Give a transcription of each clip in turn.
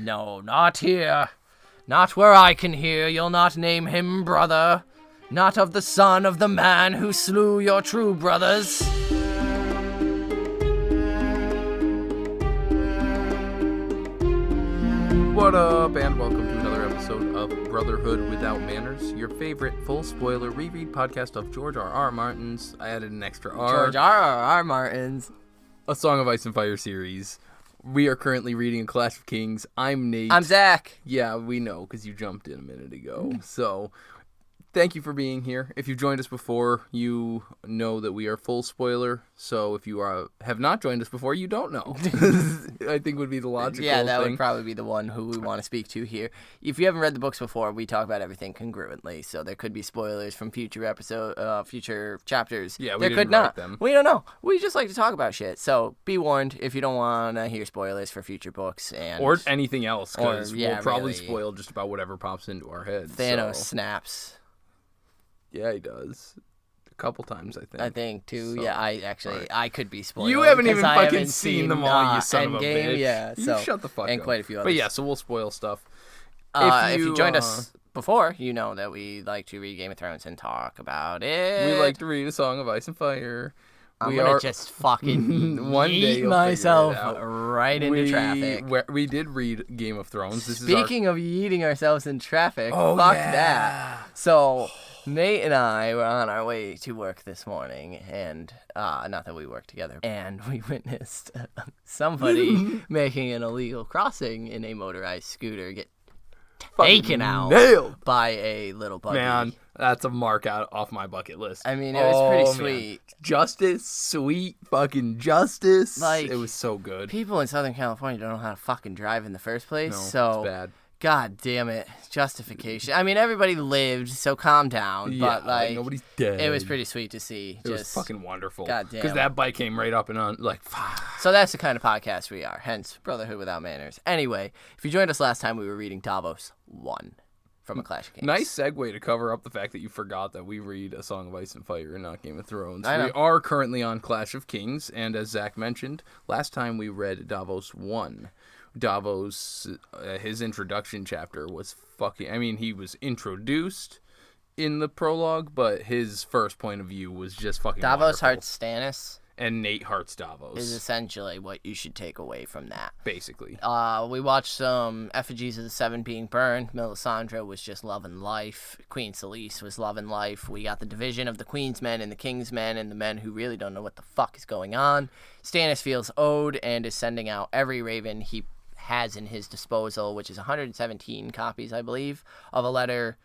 No, not here. Not where I can hear. You'll not name him brother. Not of the son of the man who slew your true brothers. What up, and welcome to another episode of Brotherhood Without Manners, your favorite full spoiler reread podcast of George R.R. Martin's. I added an extra R. George R.R. Martin's A Song of Ice and Fire series. We are currently reading Clash of Kings. I'm Nate. I'm Zach. Yeah, we know, because you jumped in a minute ago. So, thank you for being here. If you've joined us before, you know that we are full spoiler. So if you have not joined us before, you don't know. I think would be the logical Yeah, that thing. would probably be the one who we want to speak to here. If you haven't read the books before, we talk about everything congruently. So there could be spoilers from future chapters. Yeah, we there didn't could not. write them. We don't know. We just like to talk about shit. So be warned if you don't want to hear spoilers for future books or anything else, because we'll probably really spoil just about whatever pops into our heads. Thanos snaps. Yeah, he does. A couple times, I think. Too. So, yeah, I could be spoiled. You haven't even I fucking haven't seen them all, you son Endgame, of a bitch. Yeah, You so, shut the fuck up. And quite a few others. But yeah, so we'll spoil stuff. If you joined us before, you know that we like to read Game of Thrones and talk about it. We like to read A Song of Ice and Fire. I'm going to just fucking one day yeet myself right into traffic. We did read Game of Thrones. Speaking of yeeting ourselves in traffic, fuck that. So Nate and I were on our way to work this morning, and not that we work together, and we witnessed somebody making an illegal crossing in a motorized scooter get taken out by a little buggy. Man, that's a mark out off my bucket list. I mean, it was pretty sweet. Man. Justice, sweet fucking justice. Like, it was so good. People in Southern California don't know how to fucking drive in the first place. No, so it's bad. God damn it. Justification. I mean, everybody lived, so calm down. Yeah, but, like, nobody's dead. It was pretty sweet to see. It was fucking wonderful. God damn. Because that bike came right up and on, like, So that's the kind of podcast we are, hence Brotherhood Without Manners. Anyway, if you joined us last time, we were reading Davos 1 from A Clash of Kings. Nice segue to cover up the fact that you forgot that we read A Song of Ice and Fire and not Game of Thrones. I know. We are currently on Clash of Kings, and as Zach mentioned, last time we read Davos 1. Davos, his introduction chapter was he was introduced in the prologue, but his first point of view was just fucking Davos wonderful. Hearts Stannis And Nate Hearts Davos. is essentially what you should take away from that. Basically. We watched some effigies of the Seven being burned. Melisandre was just loving life. Queen Selyse was loving life. We got the division of the Queen's men and the King's men and the men who really don't know what the fuck is going on. Stannis feels owed and is sending out every raven he has in his disposal, which is 117 copies, I believe, of a letter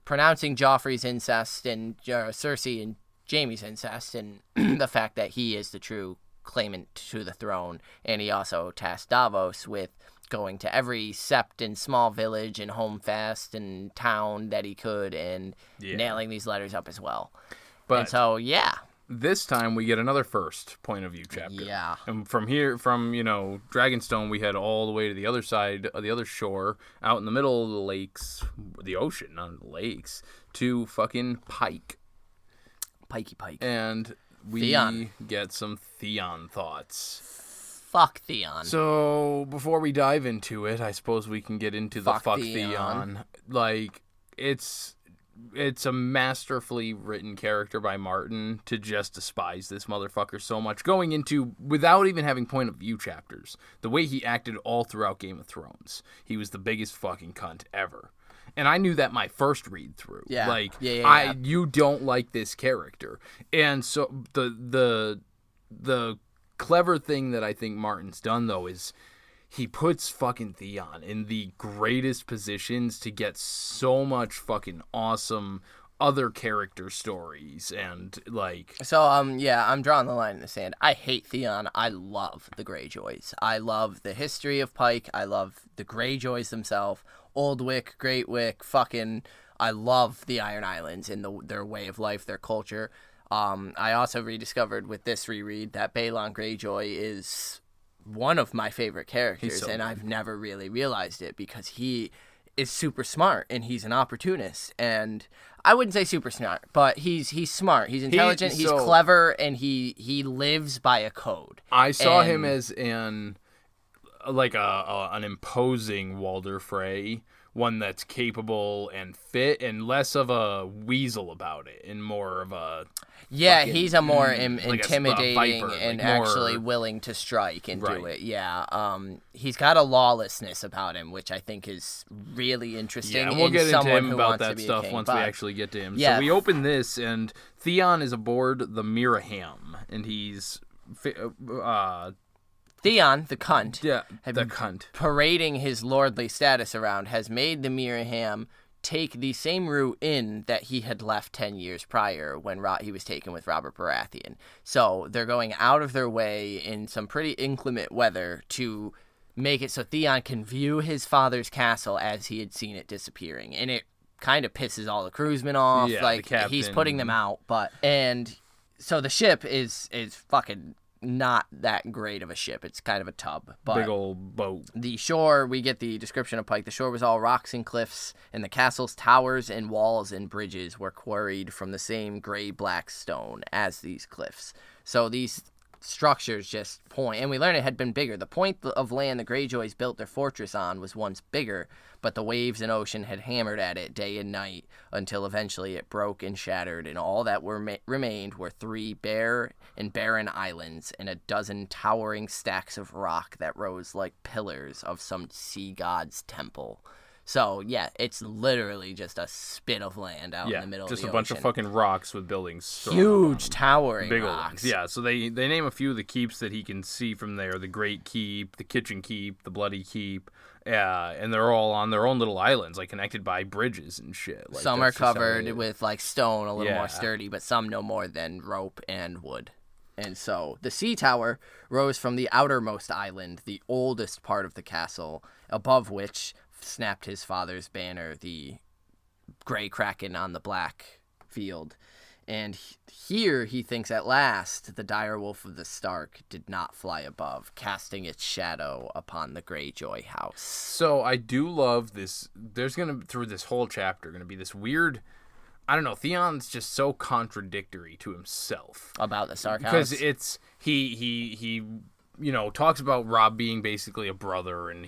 pronouncing Joffrey's incest and Cersei and Jaime's incest and the fact that he is the true claimant to the throne. And he also tasked Davos with going to every sept and small village and home fast and town that he could and nailing these letters up as well. And so, this time we get another first point of view chapter. Yeah. And from Dragonstone, we head all the way to the other side, the other shore, out in the middle of the lakes, the ocean, not the lakes, to fucking Pyke. Pyke. And we Theon. get some Theon thoughts. Fuck Theon. So, before we dive into it, I suppose we can get into the fuck Theon. Theon. Like, it's a masterfully written character by Martin to just despise this motherfucker so much, going into, without even having point of view chapters, the way he acted all throughout Game of Thrones. He was the biggest fucking cunt ever. And I knew that my first read through. Yeah. Like, Yeah. You don't like this character. And so the clever thing that I think Martin's done, though, is he puts fucking Theon in the greatest positions to get so much fucking awesome other character stories and, like... So, I'm drawing the line in the sand. I hate Theon. I love the Greyjoys. I love the history of Pyke. I love the Greyjoys themselves. Old Wick, Great Wick, fucking... I love the Iron Islands and their way of life, their culture. I also rediscovered with this reread that Balon Greyjoy is one of my favorite characters, and I've never really realized it because he is super smart and he's an opportunist. And I wouldn't say super smart, but he's smart. He's intelligent. He's clever, and he lives by a code. I saw him as an an imposing Walder Frey, one that's capable and fit, and less of a weasel about it, and more of a he's a more like intimidating viper, and like more, actually willing to strike and do right. it. Yeah, he's got a lawlessness about him, which I think is really interesting. Yeah, and we'll get into him about that to stuff once we actually get to him. Yeah. So we open this, and Theon is aboard the Miraham, and he's Theon, the cunt, the cunt, parading his lordly status around, has made the Miraham take the same route in that he had left 10 years prior when he was taken with Robert Baratheon. So they're going out of their way in some pretty inclement weather to make it so Theon can view his father's castle as he had seen it disappearing. And it kind of pisses all the crewsmen off. Yeah, like, he's putting them out. And so the ship is fucking not that great of a ship. It's kind of a tub. But big old boat. The shore, we get the description of Pyke. The shore was all rocks and cliffs, and the castle's towers and walls and bridges were quarried from the same gray-black stone as these cliffs. So these structures just point, and we learn it had been bigger. The point of land the Greyjoys built their fortress on was once bigger, but the waves and ocean had hammered at it day and night until eventually it broke and shattered, and all that remained were 3 bare and barren islands and a dozen towering stacks of rock that rose like pillars of some sea god's temple. So, yeah, it's literally just a spit of land out in the middle of the ocean. Just a bunch of fucking rocks with buildings. Huge, towering big rocks. Ones. Yeah, so they name a few of the keeps that he can see from there. The Great Keep, the Kitchen Keep, the Bloody Keep. And they're all on their own little islands, like connected by bridges and shit. Like, some are covered with like stone, a little more sturdy, but some no more than rope and wood. And so the sea tower rose from the outermost island, the oldest part of the castle, above which snapped his father's banner, the gray kraken on the black field. And here he thinks at last the dire wolf of the Stark did not fly above, casting its shadow upon the Greyjoy house. So I do love this. There's going to, through this whole chapter, going to be this weird, I don't know, Theon's just so contradictory to himself. About the Stark house? Because it's, he you know, talks about Robb being basically a brother, and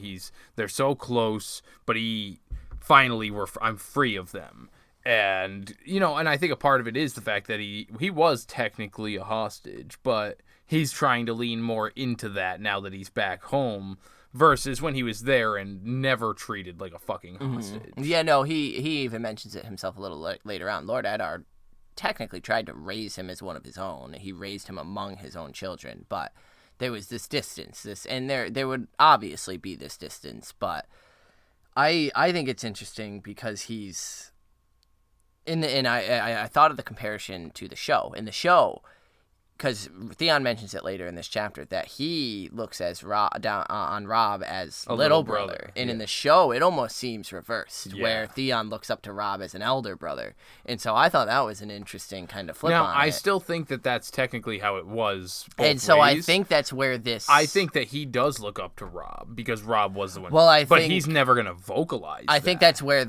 they're so close, but I'm free of them. And, you know, and I think a part of it is the fact that he was technically a hostage, but he's trying to lean more into that now that he's back home versus when he was there and never treated like a fucking hostage. Yeah, no, he even mentions it himself a little later on. Lord Eddard technically tried to raise him as one of his own. He raised him among his own children, but there was this distance, and there would obviously be this distance, but I think it's interesting because he's I thought of the comparison to the show. In the show, because Theon mentions it later in this chapter, that he looks as on Robb as a little brother. And in the show, it almost seems reversed, where Theon looks up to Robb as an elder brother. And so I thought that was an interesting kind of flip on it. Now, I still think that that's technically how it was both And so ways. I think that's where this... I think that he does look up to Robb, because Robb was the one. Well, but he's never going to vocalize I think that's where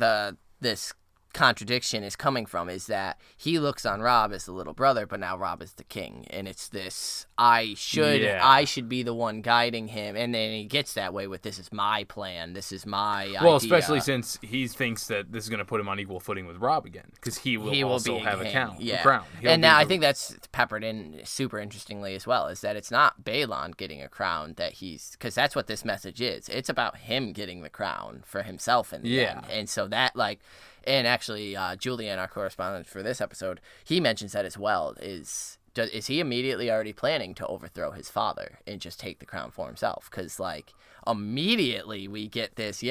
this contradiction is coming from, is that he looks on Robb as the little brother, but now Robb is the king, and it's this I should be the one guiding him, and then he gets that way with this is my plan, this is my idea. Especially since he thinks that this is going to put him on equal footing with Robb again, because he will also have a crown. And now I think that's peppered in super interestingly as well, is that it's not Balon getting a crown, because that's what this message is. It's about him getting the crown for himself in the end. And so that, like, and actually, Julian, our correspondent for this episode, he mentions that as well. Is he immediately already planning to overthrow his father and just take the crown for himself? Because, like, immediately we get this,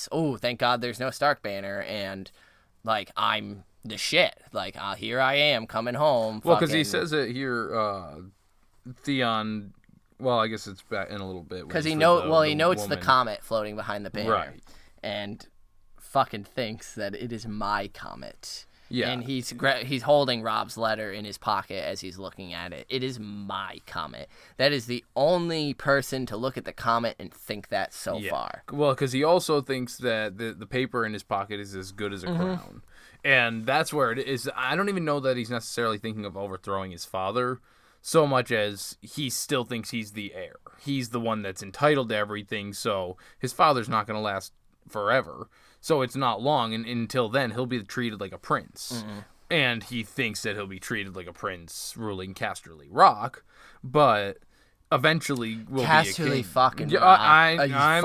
oh, thank God there's no Stark banner, and, like, I'm the shit. Like, here I am coming home. Well, because he says it here, Theon, well, I guess it's back in a little bit. Because he notes the comet floating behind the banner. Right. And fucking thinks that it is my comet. Yeah. And he's holding Robb's letter in his pocket as he's looking at it. It is my comet. That is the only person to look at the comet and think that so far. Well, because he also thinks that the paper in his pocket is as good as a crown. And that's where it is. I don't even know that he's necessarily thinking of overthrowing his father so much as he still thinks he's the heir. He's the one that's entitled to everything, so his father's not going to last forever. So it's not long, and until then, he'll be treated like a prince. Mm-hmm. And he thinks that he'll be treated like a prince ruling Casterly Rock, but eventually will Casterly be a king. fucking Yeah, Rock.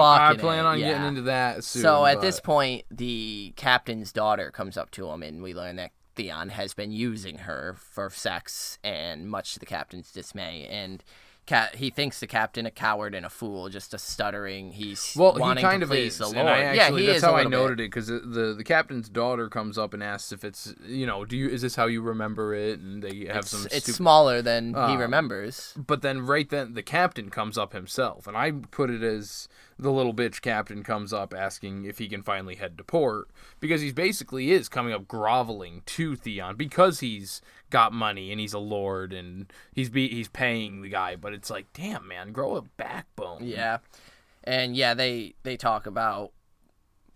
I plan on getting into that soon. So at this point, the captain's daughter comes up to him, and we learn that Theon has been using her for sex, and much to the captain's dismay. And he thinks the captain a coward and a fool, just a stuttering. He's wanting he kind to of please is. the Lord. And He that's is how a I little noted bit. it, because the captain's daughter comes up and asks if it's, is this how you remember it? And they have It's smaller than he remembers. But then right then the captain comes up himself, and I put it as the little bitch captain comes up asking if he can finally head to port, because he basically is coming up groveling to Theon because he's got money and he's a lord and he's paying the guy. But it's like, damn, man, grow a backbone. Yeah, and they talk about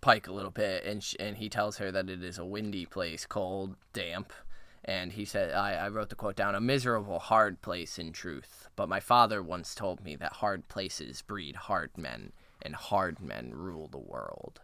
Pyke a little bit, and he tells her that it is a windy place, cold, damp. And he said, I wrote the quote down, "A miserable, hard place in truth. But my father once told me that hard places breed hard men, and hard men rule the world."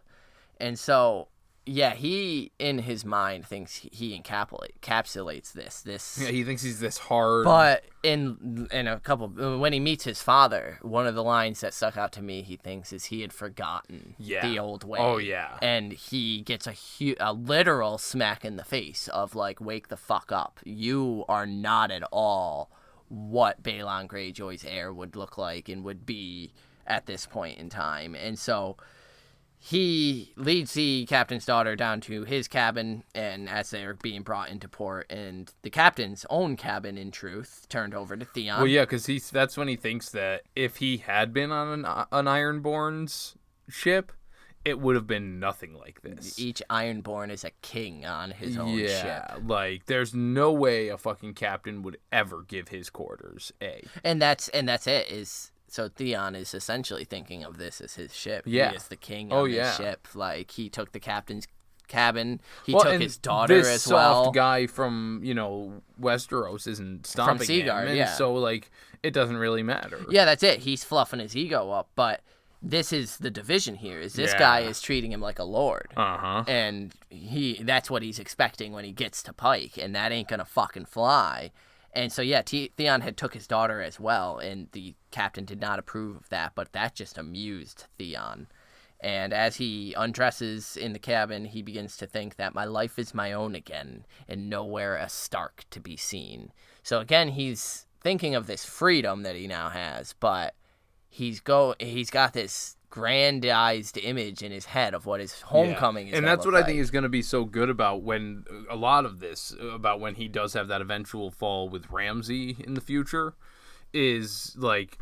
And so, he, in his mind, thinks he encapsulates this. Yeah, he thinks he's this hard. But in a couple, when he meets his father, one of the lines that stuck out to me, he thinks, is he had forgotten the old way. Oh, yeah. And he gets a literal smack in the face of, like, wake the fuck up. You are not at all what Balon Greyjoy's heir would look like and would be at this point in time. And so he leads the captain's daughter down to his cabin, and as they're being brought into port, and the captain's own cabin, in truth, turned over to Theon. Well, yeah, because that's when he thinks that if he had been on an Ironborn's ship, it would have been nothing like this. Each Ironborn is a king on his own ship. Yeah, like, there's no way a fucking captain would ever give his quarters a. And that's it, so Theon is essentially thinking of this as his ship. Yeah. He is the king on his ship. Like, he took the captain's cabin. He took and his daughter this as well. soft guy from, Westeros isn't stomping him. Seaguard, And so, like, it doesn't really matter. Yeah, that's it. He's fluffing his ego up, but this is the division here. Is this guy is treating him like a lord. Uh-huh. And that's what he's expecting when he gets to Pyke, and that ain't gonna fucking fly. And so, Theon had took his daughter as well, and the captain did not approve of that, but that just amused Theon. And as he undresses in the cabin, he begins to think that my life is my own again, and nowhere a Stark to be seen. So again, he's thinking of this freedom that he now has, but he's got this grandized image in his head of what his homecoming is. And that's what I think is going to be so good about when a lot of this, about when he does have that eventual fall with Ramsay in the future, is like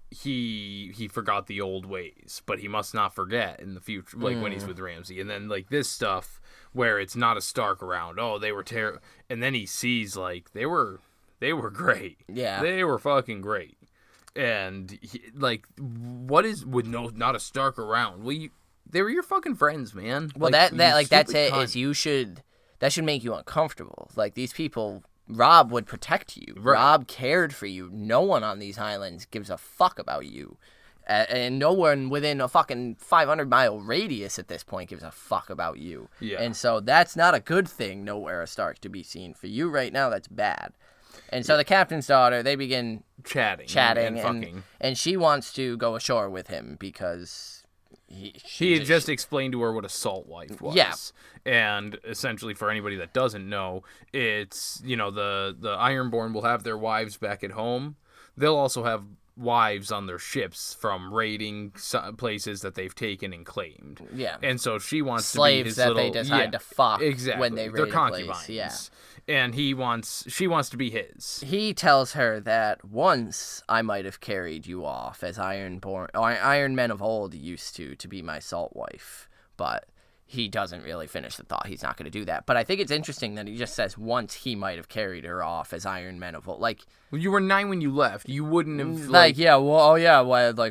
he forgot the old ways, but he must not forget in the future, like when he's with Ramsay. And then like this stuff where it's not a Stark around, they were terrible, and then he sees like they were great. Yeah, they were fucking great. And what is with not a Stark around? Well, they were your fucking friends, man. Well, that's it. That should make you uncomfortable. Like, these people, Robb would protect you. Right. Robb cared for you. No one on these islands gives a fuck about you, and no one within a fucking 500-mile radius at this point gives a fuck about you. Yeah. And so that's not a good thing. Nowhere a Stark to be seen. For you right now, that's bad. And so the captain's daughter, they begin chatting and fucking. And she wants to go ashore with him because he had just explained to her what a salt wife was. Yeah. And essentially, for anybody that doesn't know, it's, the Ironborn will have their wives back at home. They'll also have wives on their ships from raiding places that they've taken and claimed. Yeah. And so she wants slaves to be his that they decide to fuck when they raid They're a concubines. place. Yeah. And she wants to be his. He tells her that once I might have carried you off as Iron men of old used to be my salt wife, but he doesn't really finish the thought. He's not going to do that. But I think it's interesting that he just says once he might have carried her off as Iron Men of old. Like, well, you were 9 when you left. You wouldn't have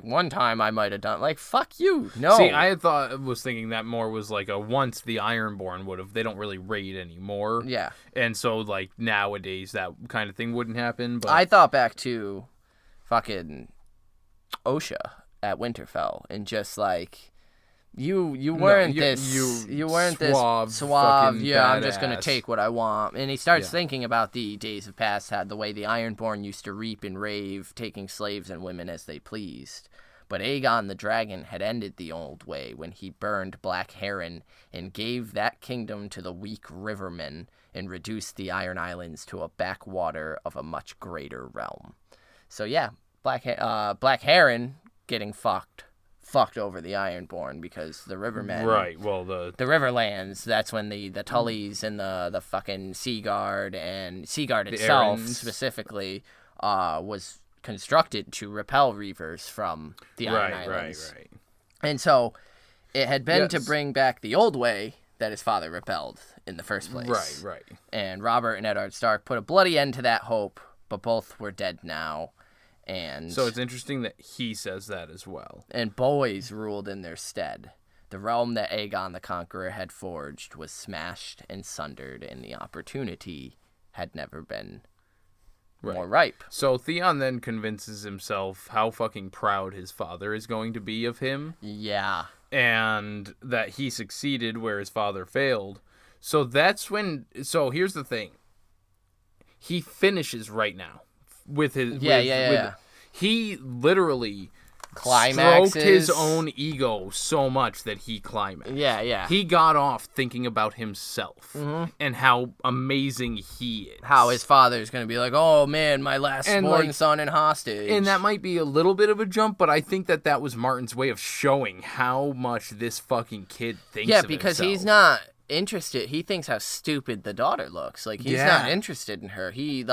one time I might have done. Like, fuck you. No. See, I was thinking that more was like a once the Ironborn would have. They don't really raid anymore. Yeah. And so like nowadays that kind of thing wouldn't happen. But I thought back to fucking OSHA at Winterfell and just like. You weren't this suave. Yeah, I'm just gonna take what I want. And he starts thinking about the days of past, had the way the Ironborn used to reap and rave, taking slaves and women as they pleased. But Aegon the Dragon had ended the old way when he burned Black Heron and gave that kingdom to the weak rivermen and reduced the Iron Islands to a backwater of a much greater realm. So yeah, Black Heron getting fucked over the Ironborn because the Rivermen, right? Well, the Riverlands. That's when the Tullys and the fucking Seaguard and Seaguard itself specifically was constructed to repel reavers from the Iron Islands. Right. And so it had been to bring back the old way that his father repelled in the first place. Right. And Robert and Eddard Stark put a bloody end to that hope, but both were dead now. And so it's interesting that he says that as well. And boys ruled in their stead. The realm that Aegon the Conqueror had forged was smashed and sundered, and the opportunity had never been more ripe. So Theon then convinces himself how fucking proud his father is going to be of him. Yeah. And that he succeeded where his father failed. So that's when... So here's the thing. He finishes right now. With his he literally stroked his own ego so much that he climaxed. Yeah. He got off thinking about himself and how amazing he is. How his father's going to be like, oh man, my last born son in hostage. And that might be a little bit of a jump, but I think that was Martin's way of showing how much this fucking kid thinks of because himself. He's not interested. He thinks how stupid the daughter looks. Like, he's not interested in her. He,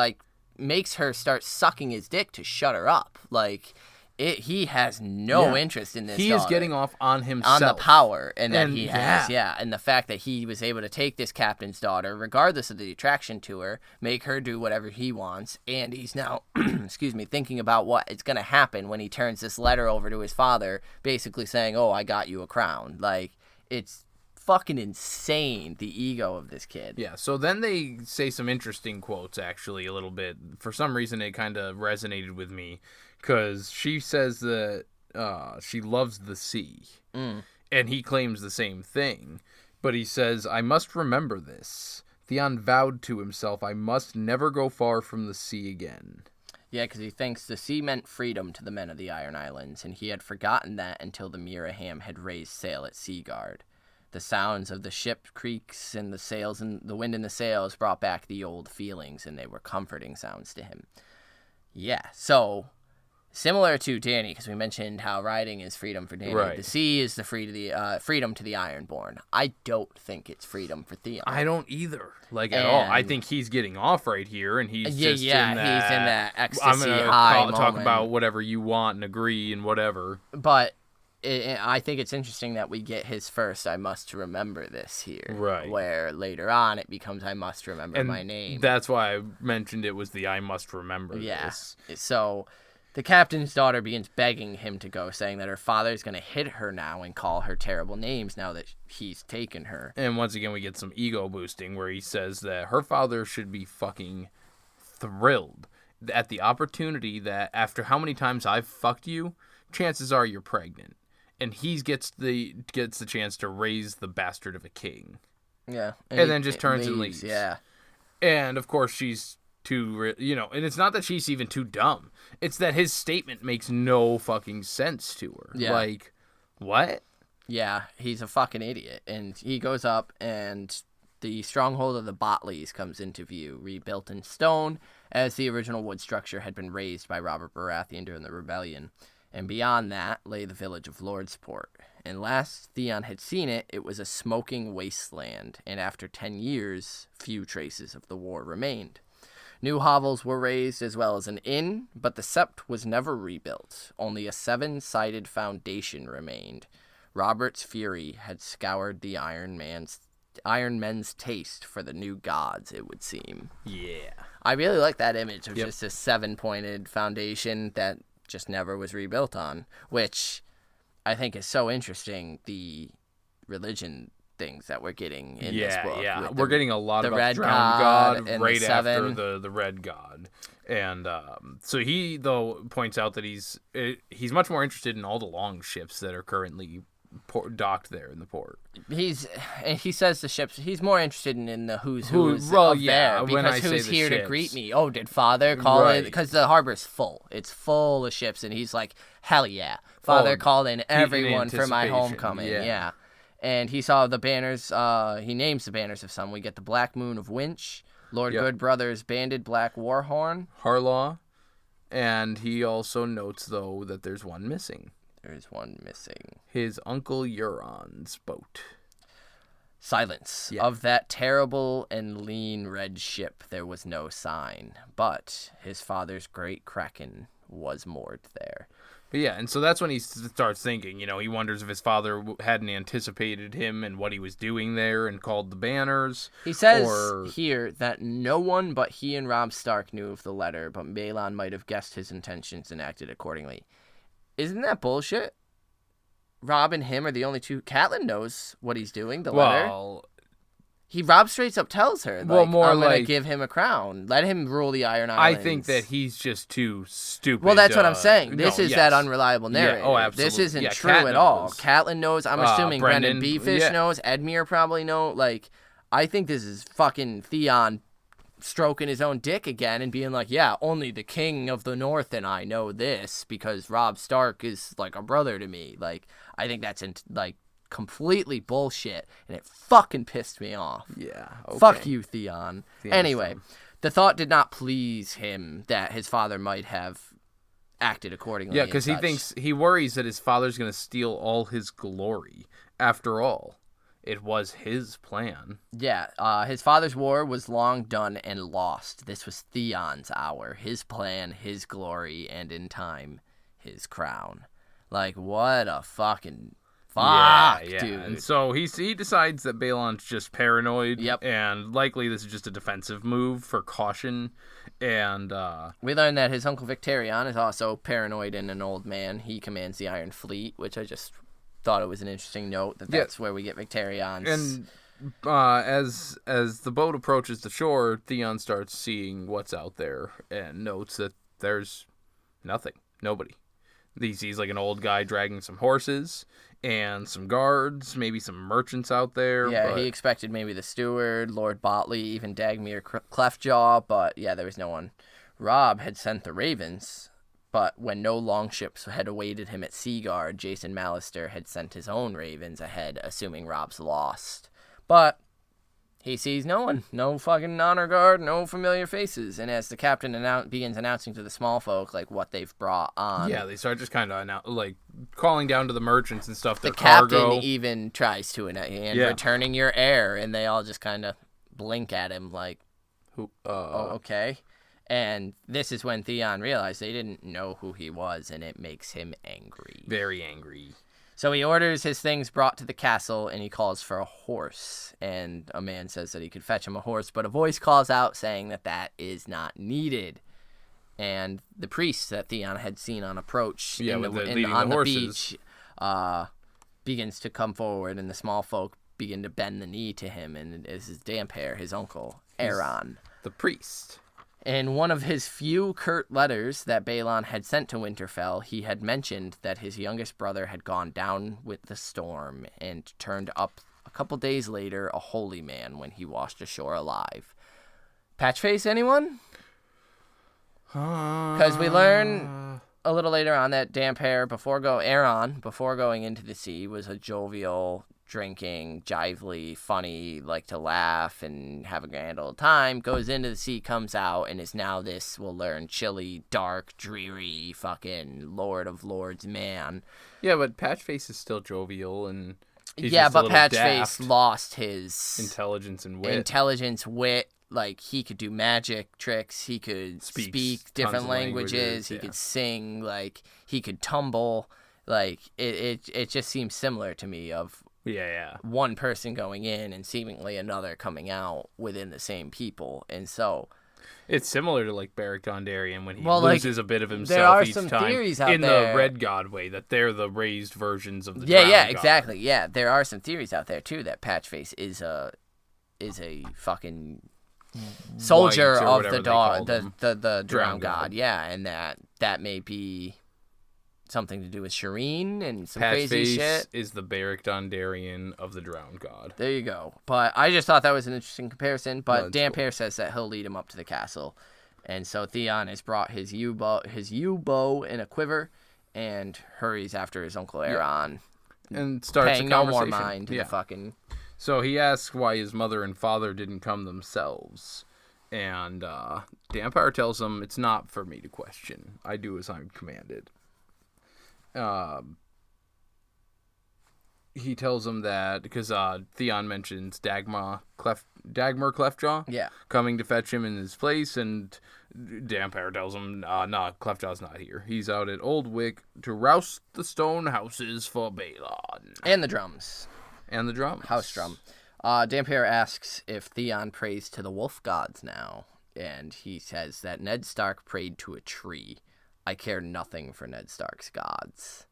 makes her start sucking his dick to shut her up. Like, he has no interest in this He daughter. Is getting off on himself. On the power and that he has, and the fact that he was able to take this captain's daughter, regardless of the attraction to her, make her do whatever he wants, and he's now, thinking about what is going to happen when he turns this letter over to his father, basically saying, oh, I got you a crown. Like, it's fucking insane, the ego of this kid. Yeah, so then they say some interesting quotes, actually, a little bit. For some reason, it kind of resonated with me, because she says that she loves the sea, and he claims the same thing. But he says, I must remember this. Theon vowed to himself, I must never go far from the sea again. Yeah, because he thinks the sea meant freedom to the men of the Iron Islands, and he had forgotten that until the Miraham had raised sail at Seaguard. The sounds of the ship creaks and the sails and the wind in the sails brought back the old feelings, and they were comforting sounds to him. Yeah, so similar to Dany, because we mentioned how riding is freedom for Dany. Right. The sea is the freedom to the Ironborn. I don't think it's freedom for Theon. I don't either, at all. I think he's getting off right here, and he's just in that. He's in that ecstasy I'm gonna high talk moment. about whatever you want and agree and whatever. But I think it's interesting that we get his first I must remember this here. Right. Where later on it becomes I must remember my name. That's why I mentioned it was the I must remember this. So the captain's daughter begins begging him to go, saying that her father's going to hit her now and call her terrible names now that he's taken her. And once again, we get some ego boosting where he says that her father should be fucking thrilled at the opportunity that after how many times I've fucked you, chances are you're pregnant. And he gets the chance to raise the bastard of a king. Yeah. And then just turns and leaves. Yeah. And, of course, she's too, and it's not that she's even too dumb. It's that his statement makes no fucking sense to her. Yeah. Like, what? Yeah, he's a fucking idiot. And he goes up, and the stronghold of the Botleys comes into view, rebuilt in stone, as the original wood structure had been razed by Robert Baratheon during the rebellion. And beyond that lay the village of Lordsport. And last Theon had seen it, it was a smoking wasteland, and after 10 years, few traces of the war remained. New hovels were raised as well as an inn, but the sept was never rebuilt. Only a 7-sided foundation remained. Robert's fury had scoured the Iron Men's taste for the new gods, it would seem. Yeah. I really like that image of just a 7-pointed foundation that just never was rebuilt on, which I think is so interesting, the religion things that we're getting in this book. Yeah, we're getting a lot about Red the Drowned God and right the after Seven. the Red God. And so he, though, points out that he's much more interested in all the long ships that are currently docked there in the port. He says the ships. He's more interested in the who's well, yeah, there, when because I say who's the here to ships. greet me? Oh, did Father call Right. in? Because the harbor's full. It's full of ships, and he's like, hell yeah, Father called in everyone for my anticipation, homecoming. Yeah. And he saw the banners. He names the banners of some. We get the Black Moon of Winch, Lord Goodbrother's banded black warhorn, Harlaw, and he also notes, though, that there's one missing. There's one missing. His Uncle Euron's boat. Silence. Yeah. Of that terrible and lean red ship there was no sign, but his father's great kraken was moored there. But yeah, and so that's when he starts thinking, he wonders if his father hadn't anticipated him and what he was doing there and called the banners. He says here that no one but he and Robb Stark knew of the letter, but Balon might have guessed his intentions and acted accordingly. Isn't that bullshit? Robb and him are the only two. Catelyn knows what he's doing, the letter. Robb straight up tells her, I'm going to give him a crown. Let him rule the Iron Islands. I think that he's just too stupid. Well, that's what I'm saying. This is that unreliable narrative. Yeah, absolutely. This isn't true Kat at all. knows. Catelyn knows. I'm assuming Brendan B-Fish yeah. knows. Edmure probably knows. I think this is fucking Theon stroking his own dick again and being like, yeah, only the king of the north and I know this because Robb Stark is like a brother to me. I think that's completely bullshit, and it fucking pissed me off. Yeah. Okay. Fuck you, Theon. Anyway, the thought did not please him that his father might have acted accordingly. Yeah, because he worries that his father's going to steal all his glory. After all, it was his plan. Yeah, his father's war was long done and lost. This was Theon's hour, his plan, his glory, and in time, his crown. What a fucking fuck, dude. And so he decides that Balon's just paranoid. Yep. And likely this is just a defensive move for caution. And we learned that his uncle Victarion is also paranoid and an old man. He commands the Iron Fleet, which I just thought it was an interesting note that's where we get Victarion's. And as the boat approaches the shore, Theon starts seeing what's out there and notes that there's nothing, nobody. He sees an old guy dragging some horses and some guards, maybe some merchants out there. Yeah, he expected maybe the steward, Lord Botley, even Dagmere Cleftjaw, but yeah, there was no one. Robb had sent the ravens, but when no longships had awaited him at Seaguard, Jason Mallister had sent his own ravens ahead, assuming Robb's lost. But he sees no one, no fucking honor guard, no familiar faces. And as the captain begins announcing to the small folk what they've brought on, yeah, they start just kind of calling down to the merchants and stuff. The cargo. captain even tries to returning your heir, and they all just kind of blink at him oh, okay. And this is when Theon realized they didn't know who he was, and it makes him angry. Very angry. So he orders his things brought to the castle, and he calls for a horse. And a man says that he could fetch him a horse, but a voice calls out saying that is not needed. And the priest that Theon had seen on approach on the beach begins to come forward, and the small folk begin to bend the knee to him, and it is Damphair, his uncle, Aeron. The priest. In one of his few curt letters that Balon had sent to Winterfell, he had mentioned that his youngest brother had gone down with the storm and turned up a couple days later a holy man when he washed ashore alive. Patchface, anyone? Because we learn a little later on that Damphair, Aeron, before going into the sea, was a jovial, drinking, jively, funny, to laugh and have a grand old time, goes into the sea, comes out, and is now this, we'll learn, chilly, dark, dreary, fucking Lord of Lords man. Yeah, but Patchface is still jovial, and he's but Patchface lost his intelligence and wit. He could do magic tricks, he could speak different languages, he could sing, he could tumble. Like, it just seems similar to me of Yeah. one person going in and seemingly another coming out within the same people. And so... It's similar to like Beric Dondarrion when he like, loses a bit of there himself are each some time theories out in there. the Red God way, that they're the raised versions of the Yeah, Drowned God. exactly. Yeah, there are some theories out there too that Patchface is a fucking soldier White or of whatever the they called the Drowned Drowned God. God. Yeah, and that may be something to do with Shireen and some crazy Patchface shit. is the Beric Dondarrion of the Drowned God. There you go. But I just thought that was an interesting comparison. But That's Damphair says that he'll lead him up to the castle. And so Theon has brought his yew bow in a quiver and hurries after his uncle Aeron. And starts paying a no conversation. more mind to the fucking... So he asks why his mother and father didn't come themselves. And Damphair tells him, it's not for me to question. I do as I'm commanded. He tells him that because Theon mentions Dagmar Cleftjaw coming to fetch him in his place, and Damphair tells him, nah, Cleftjaw's not here. He's out at Old Wick to roust the stone houses for Balon. And the drums. House drum. Damphair asks if Theon prays to the wolf gods now, and he says that Ned Stark prayed to a tree. I care nothing for Ned Stark's gods.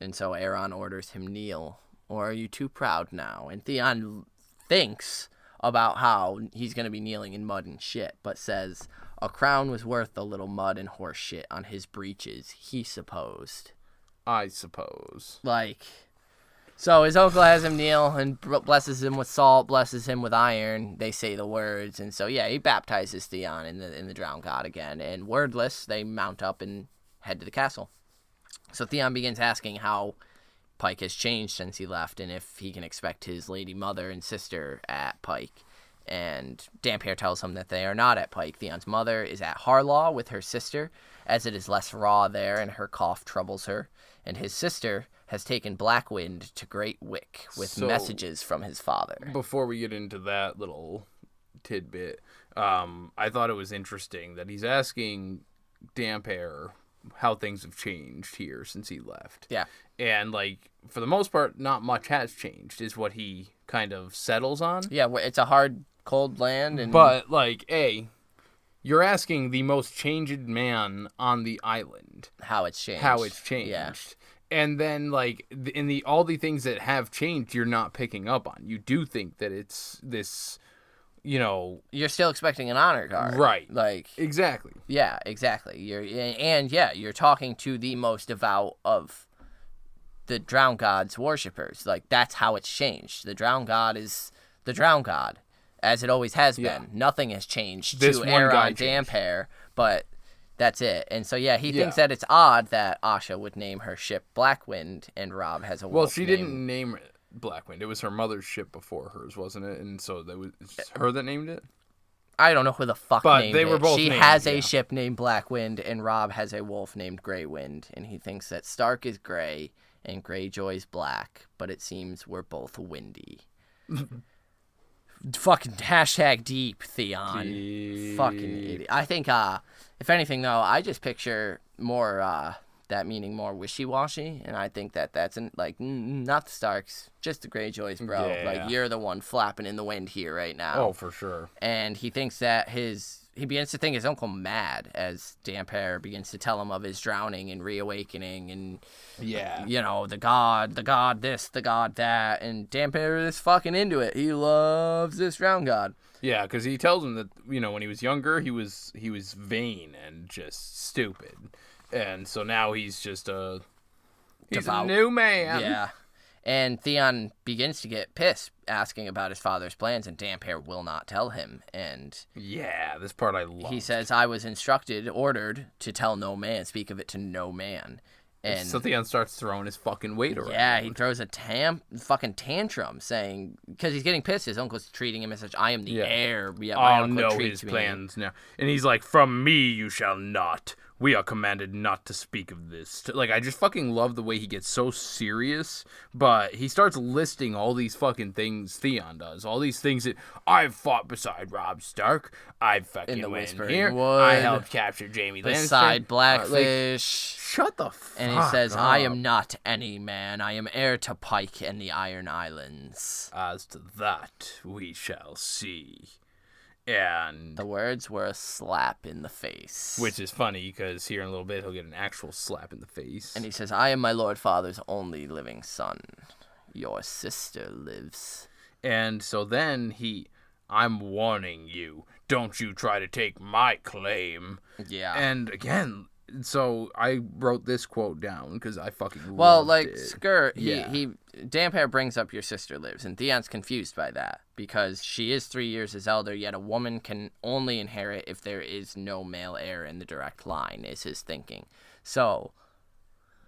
And so Aeron orders him kneel. Or are you too proud now? And Theon thinks about how he's going to be kneeling in mud and shit, but says a crown was worth a little mud and horse shit on his breeches, he supposed. I suppose. Like, so his uncle has him kneel and blesses him with salt, blesses him with iron. They say the words. And so, yeah, he baptizes Theon in the Drowned God again. And wordless, they mount up and head to the castle. So Theon begins asking how Pyke has changed since he left, and if he can expect his lady mother and sister at Pyke. And Damphair tells him that they are not at Pyke. Theon's mother is at Harlaw with her sister, as it is less raw there and her cough troubles her. And his sister has taken Blackwind to Great Wick with messages from his father. Before we get into that little tidbit, I thought it was interesting that he's asking Damphair how things have changed here since he left. Yeah. And, like, for the most part, not much has changed, is what he kind of settles on. Yeah, it's a hard, cold land. But, like, you're asking the most changed man on the island. How it's changed. Yeah. And then, like, all the things that have changed, you're not picking up on. You do think that it's this... you're still expecting an honor guard, right? Like, exactly. Yeah, exactly. You're talking to the most devout of the Drowned God's worshippers. Like, that's how it's changed. The Drowned God is the Drowned God, as it always has been. Nothing has changed to Aeron Damphair, but that's it. And so, he thinks that it's odd that Asha would name her ship Blackwind, and Robb has a wolf Well, she didn't name it Blackwind. It was her mother's ship before hers, wasn't it? And so that was her that named it? I don't know who the fuck named it. But they were both She named, has a ship named Blackwind, and Robb has a wolf named Greywind, and he thinks that Stark is gray and Greyjoy's black, but it seems we're both windy. Fucking hashtag deep, Theon. Deep. Fucking idiot. I think, if anything, though, I just picture more, that meaning more wishy-washy, and I think that's not the Starks, just the Greyjoys, bro. Yeah. Like, you're the one flapping in the wind here right now. Oh, for sure. And he thinks that he begins to think his uncle mad as Damphair begins to tell him of his drowning and reawakening and the god this, the god that, and Damphair is fucking into it. He loves this Drowned God. Yeah, because he tells him that when he was younger, he was vain and just stupid. And so now he's just a new man. Yeah. And Theon begins to get pissed, asking about his father's plans, and Damphair will not tell him. And yeah, this part I love. He says, I was ordered to tell no man, speak of it to no man. And so Theon starts throwing his fucking weight around. Yeah, he throws a fucking tantrum, saying, because he's getting pissed. His uncle's treating him as such, I am the heir. Yeah, my I'll uncle know treats his me. plans now. And he's like, from me you shall not. We are commanded not to speak of this. Like, I just fucking love the way he gets so serious, but he starts listing all these fucking things Theon does. All these things that, I've fought beside Robb Stark. I fucking went Whispering here. Wood, I helped capture Jaime Lannister. beside Blackfish. Shut the fuck And he says, up. I am not any man. I am heir to Pyke and the Iron Islands. As to that, we shall see. And The words were a slap in the face. which is funny because here in a little bit he'll get an actual slap in the face. And he says, I am my Lord Father's only living son. Your sister lives. And so then I'm warning you, don't you try to take my claim. Yeah. And again, so I wrote this quote down because I fucking Well, loved like, it. Damphair brings up your sister lives, and Theon's confused by that, because she is 3 years his elder, yet a woman can only inherit if there is no male heir in the direct line, is his thinking. So,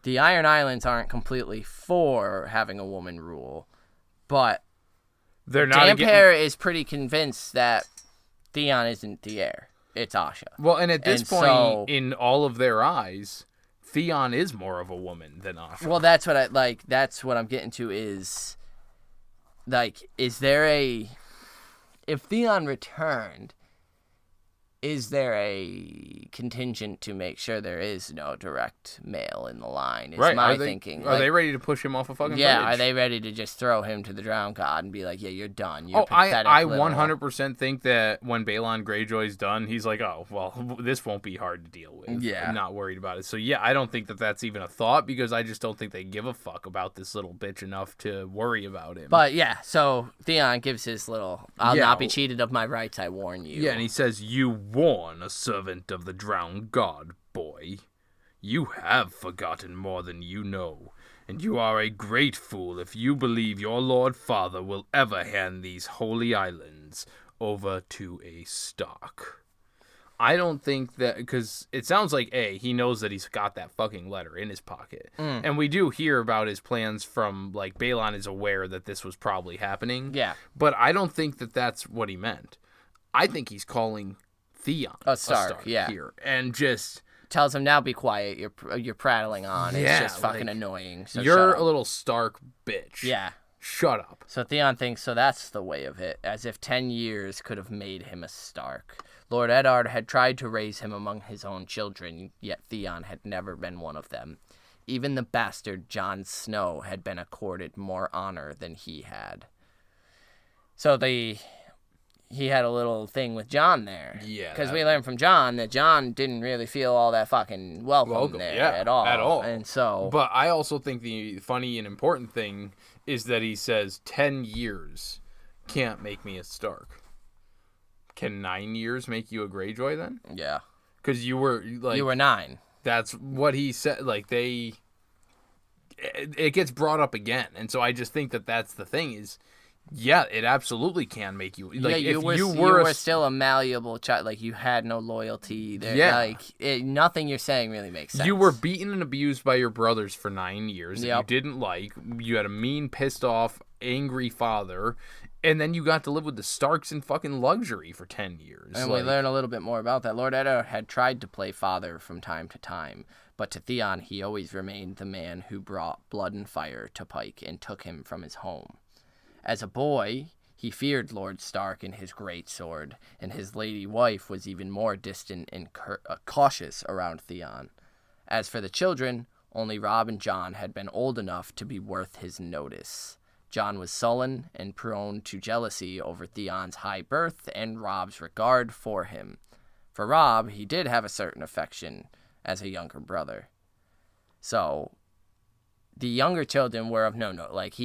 the Iron Islands aren't completely for having a woman rule, but They're not Damphair is pretty convinced that Theon isn't the heir. It's Asha. Well, and at this And point, so- in all of their eyes, Theon is more of a woman than Asha. Well, that's what that's what I'm getting to is, like, is there if Theon returned, is there a contingent to make sure there is no direct male in the line? Is right? my Are they, thinking. Are they ready to push him off a fucking Yeah, bridge? are they ready to just throw him to the drown god and be like, yeah, you're done. You're Oh, pathetic. I little-" 100% think that when Balon Greyjoy's done, he's like, oh, well, this won't be hard to deal with. Yeah. I'm not worried about it. So, yeah, I don't think that that's even a thought because I just don't think they give a fuck about this little bitch enough to worry about him. But yeah, so Theon gives his little, I'll Yeah. not be cheated of my rights, I warn you. Yeah, and he says, you warn a servant of the drowned god, boy. You have forgotten more than you know, and you are a great fool if you believe your Lord Father will ever hand these holy islands over to a Stark. I don't think that, because it sounds like, he knows that he's got that fucking letter in his pocket. And we do hear about his plans from, like, Balon is aware that this was probably happening. Yeah. But I don't think that that's what he meant. I think he's calling Theon A Stark, yeah. here. And just, Tells him, now be quiet, you're prattling on, Yeah, it's just fucking like, annoying. So you're shut up. a little Stark bitch. Yeah. Shut up. So Theon thinks, so that's the way of it, as if 10 years could have made him a Stark. Lord Eddard had tried to raise him among his own children, yet Theon had never been one of them. Even the bastard Jon Snow had been accorded more honor than he had. So he had a little thing with Jon there. Yeah, Because that- we learned from Jon that Jon didn't really feel all that fucking welcome there yeah, at all. at all. And so... But I also think the funny and important thing is that he says 10 years can't make me a Stark. Can 9 years make you a Greyjoy then? yeah. Because you were, like... You were 9. That's what he said. Like, it gets brought up again. And so I just think that that's the thing is... Yeah, it absolutely can make you. Like, yeah, if you were still a malleable child. Like, you had no loyalty. There, Yeah. Like, nothing you're saying really makes sense. You were beaten and abused by your brothers for 9 years that you Yep. didn't like. You had a mean, pissed off, angry father. And then you got to live with the Starks in fucking luxury for 10 years. And we learn a little bit more about that. Lord Eddard had tried to play father from time to time. But to Theon, he always remained the man who brought blood and fire to Pyke and took him from his home. As a boy, he feared Lord Stark and his great sword, and his lady wife was even more distant and cautious around Theon. As for the children, only Robb and Jon had been old enough to be worth his notice. Jon was sullen and prone to jealousy over Theon's high birth and Robb's regard for him. For Robb, he did have a certain affection as a younger brother. So, the younger children were of no note. Like,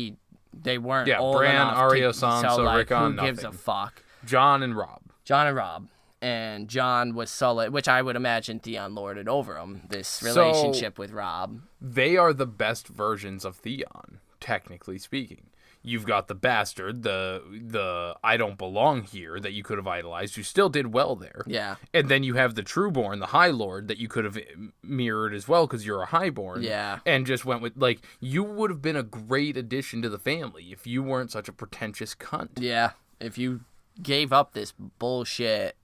they weren't old Bran, enough Arya, to... Sansa, so, like, Rickon, who gives a nothing. fuck? Jon and Robb. Jon and Robb. And Jon was sullen, which I would imagine Theon lorded over him, this relationship with Robb. They are the best versions of Theon, technically speaking. You've got the bastard, the I don't belong here that you could have idolized. You still did well there. Yeah. And then you have the Trueborn, the High Lord, that you could have mirrored as well because you're a Highborn. Yeah. And just went with, like, you would have been a great addition to the family if you weren't such a pretentious cunt. Yeah. If you gave up this bullshit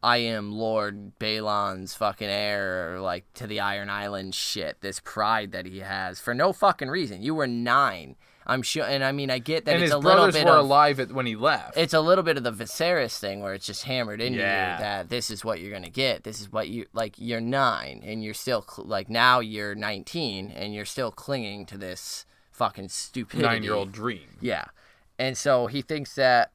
I am Lord Balon's fucking heir, like, to the Iron Island shit. This pride that he has for no fucking reason. You were 9. I'm sure, and I mean, I get that and it's his a little brothers bit were of, alive when he left. It's a little bit of the Viserys thing where it's just hammered into you Yeah. that this is what you're gonna get. This is what you like. You're 9, and you're still like now you're 19, and you're still clinging to this fucking stupidity. 9-year-old dream. Yeah, and so he thinks that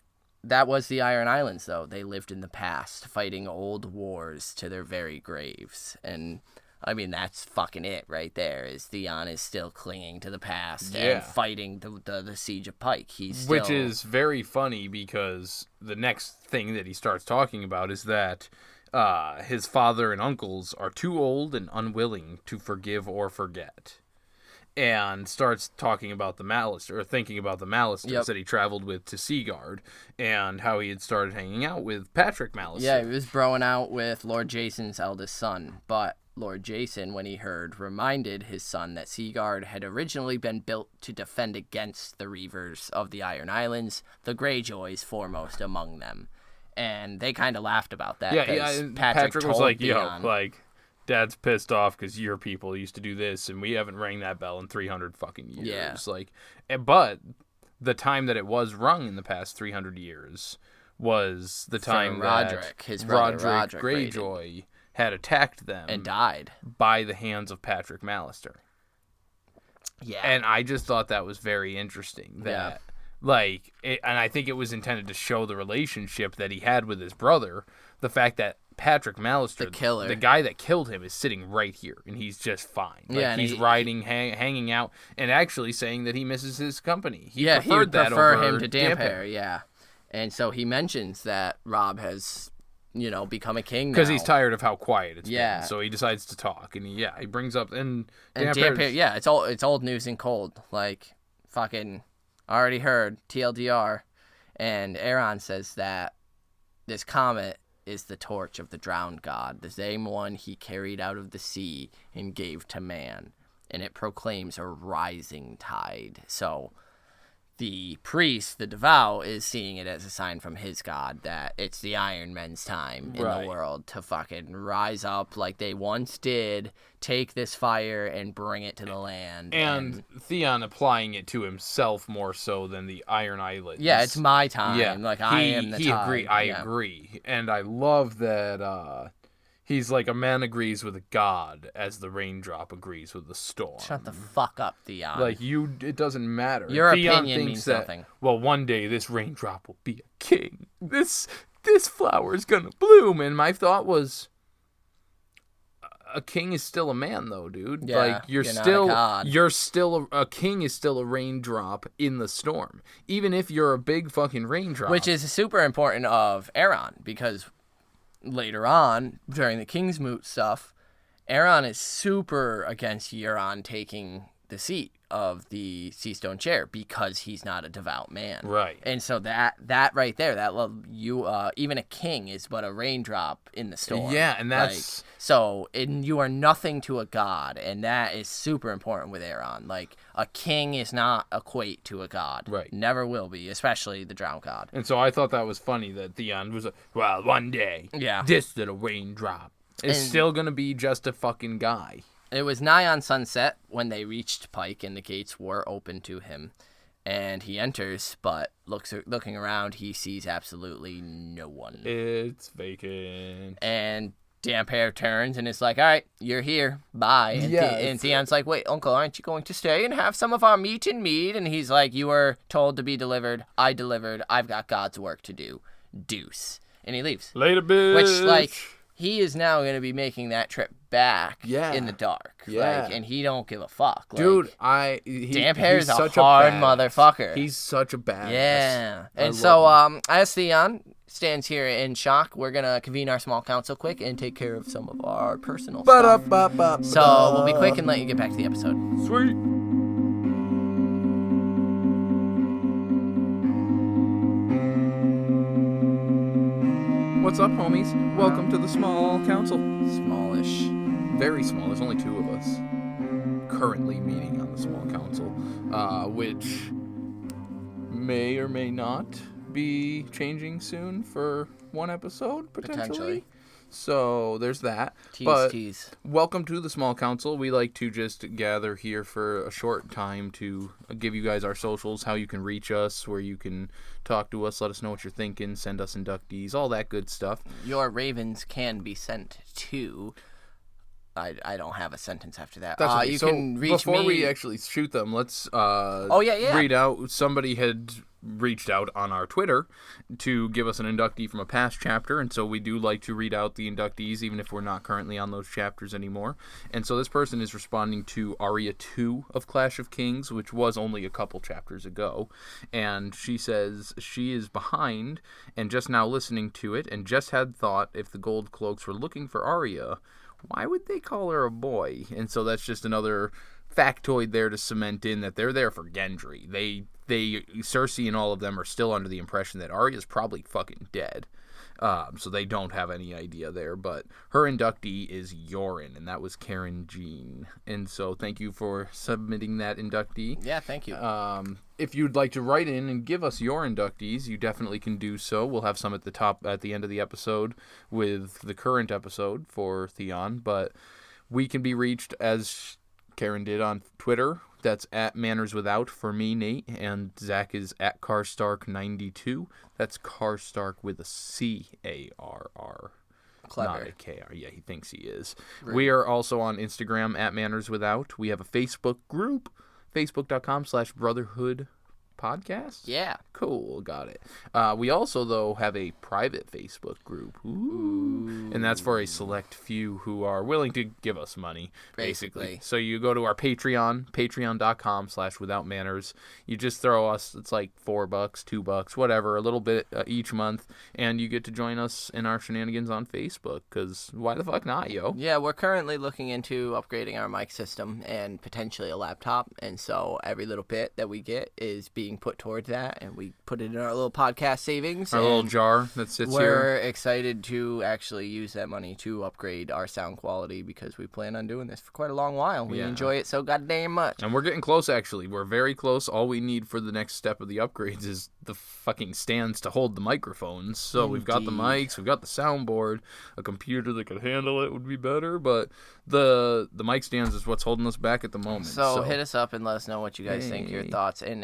was the Iron Islands, though. They lived in the past, fighting old wars to their very graves. And, I mean, that's fucking it right there, is Theon is still clinging to the past and fighting the siege of Pyke. Which is very funny because the next thing that he starts talking about is that his father and uncles are too old and unwilling to forgive or forget. And starts talking about the Malisters, or thinking about the Malisters that he traveled with to Seaguard, and how he had started hanging out with Patrick Mallister. Yeah, he was broing out with Lord Jason's eldest son, but Lord Jason, when he heard, reminded his son that Seaguard had originally been built to defend against the Reavers of the Iron Islands, the Greyjoys foremost among them. And they kind of laughed about that. Yeah, Patrick was told like, Theon, yo, like, Dad's pissed off because your people used to do this, and we haven't rang that bell in 300 fucking years. Yeah. Like, but the time that it was rung in the past 300 years was the time Roderick, that his brother Roderick Greyjoy had attacked them and died by the hands of Patrick Mallister. Yeah, and I just thought that was very interesting. That, and I think it was intended to show the relationship that he had with his brother. The fact that Patrick Mallister, the killer, the guy that killed him, is sitting right here, and he's just fine. Like, yeah, he's riding, hanging out, and actually saying that he misses his company. He would prefer him to Damphair. Damphair, yeah. And so he mentions that Robb has, become a king now. Because he's tired of how quiet it's been. So he decides to talk, and he brings up and Damphair, yeah, it's old news and cold. Like, fucking, already heard TLDR, and Aeron says that this comet is the torch of the drowned god, the same one he carried out of the sea and gave to man, and it proclaims a rising tide. So the priest, the devout, is seeing it as a sign from his god that it's the Iron Men's time in the world to fucking rise up like they once did, take this fire and bring it to the land. And Theon applying it to himself more so than the Iron Islands. Yeah, it's my time. Yeah. Like, I am the time. I agree. And I love that he's like, a man agrees with a god as the raindrop agrees with the storm. Shut the fuck up, Theon. Like, it doesn't matter. Your Theon opinion means nothing. Well, one day this raindrop will be a king. This flower is gonna bloom. And my thought was, a king is still a man, though, dude. Yeah, like, you're still a king is still a raindrop in the storm, even if you're a big fucking raindrop. Which is super important of Aeron, because later on, during the Kingsmoot stuff, Aeron is super against Euron taking the seat of the Seastone chair because he's not a devout man. Right. And so that right there, even a king is but a raindrop in the storm. Yeah, and that's... you are nothing to a god, and that is super important with Aeron. Like, a king is not equate to a god. Right. Never will be, especially the drowned god. And so I thought that was funny that Theon was one day, this little raindrop is still going to be just a fucking guy. It was nigh on sunset when they reached Pyke, and the gates were open to him. And he enters, but looking around, he sees absolutely no one. It's vacant. And Damphair turns and is like, all right, you're here. Bye. And, and Theon's like, wait, uncle, aren't you going to stay and have some of our meat and mead? And he's like, you were told to be delivered. I delivered. I've got God's work to do. Deuce. And he leaves. Later, bitch. Which, like, he is now going to be making that trip back in the dark. Yeah. Like, and he don't give a fuck. Like, dude, Damphair's a hard motherfucker. He's such a badass. Yeah. And so, as Theon stands here in shock, we're going to convene our small council quick and take care of some of our personal stuff. So, we'll be quick and let you get back to the episode. Sweet. What's up, homies? Welcome to the small council. Smallish. Very small. There's only 2 of us currently meeting on the small council, which may or may not be changing soon for one episode, potentially. So there's that. Tease. Welcome to the Small Council. We like to just gather here for a short time to give you guys our socials, how you can reach us, where you can talk to us, let us know what you're thinking, send us inductees, all that good stuff. Your ravens can be sent to... I don't have a sentence after that. That's okay. You so can reach before me... we actually shoot them, let's yeah. read out. Somebody had reached out on our Twitter to give us an inductee from a past chapter, and so we do like to read out the inductees even if we're not currently on those chapters anymore. And so this person is responding to Arya 2 of Clash of Kings, which was only a couple chapters ago, and she says she is behind and just now listening to it and just had thought if the Gold Cloaks were looking for Arya, why would they call her a boy? And so that's just another factoid there to cement in that they're there for Gendry. Cersei and all of them are still under the impression that Arya's probably fucking dead. So they don't have any idea there. But her inductee is Yoren, and that was Karen Jean. And so thank you for submitting that inductee. Yeah, thank you. If you'd like to write in and give us your inductees, you definitely can do so. We'll have some at the end of the episode with the current episode for Theon. But we can be reached as Karen did on Twitter. That's at Manners Without for me, Nate, and Zach is at Carstark92. That's Carstark with a C-A-R-R. Clever. Not a K-R. Yeah, he thinks he is. Rude. We are also on Instagram at Manners Without. We have a Facebook group, facebook.com/Brotherhood Podcast. Yeah. Cool, got it. We also, though, have a private Facebook group. Ooh. And that's for a select few who are willing to give us money, basically. So you go to our Patreon, patreon.com/Without Manners. You just throw us, it's like $4, $2, whatever, a little bit each month, and you get to join us in our shenanigans on Facebook, because why the fuck not, yo? Yeah, we're currently looking into upgrading our mic system and potentially a laptop, and so every little bit that we get is being put towards that, and we put it in our little podcast savings. Our little jar that sits here. We're excited to actually use that money to upgrade our sound quality because we plan on doing this for quite a long while. We enjoy it so goddamn much. And we're getting close, actually. We're very close. All we need for the next step of the upgrades is the fucking stands to hold the microphones. So we've got the mics, we've got the soundboard, a computer that could handle it would be better, but the mic stands is what's holding us back at the moment. So hit us up and let us know what you guys think, your thoughts. And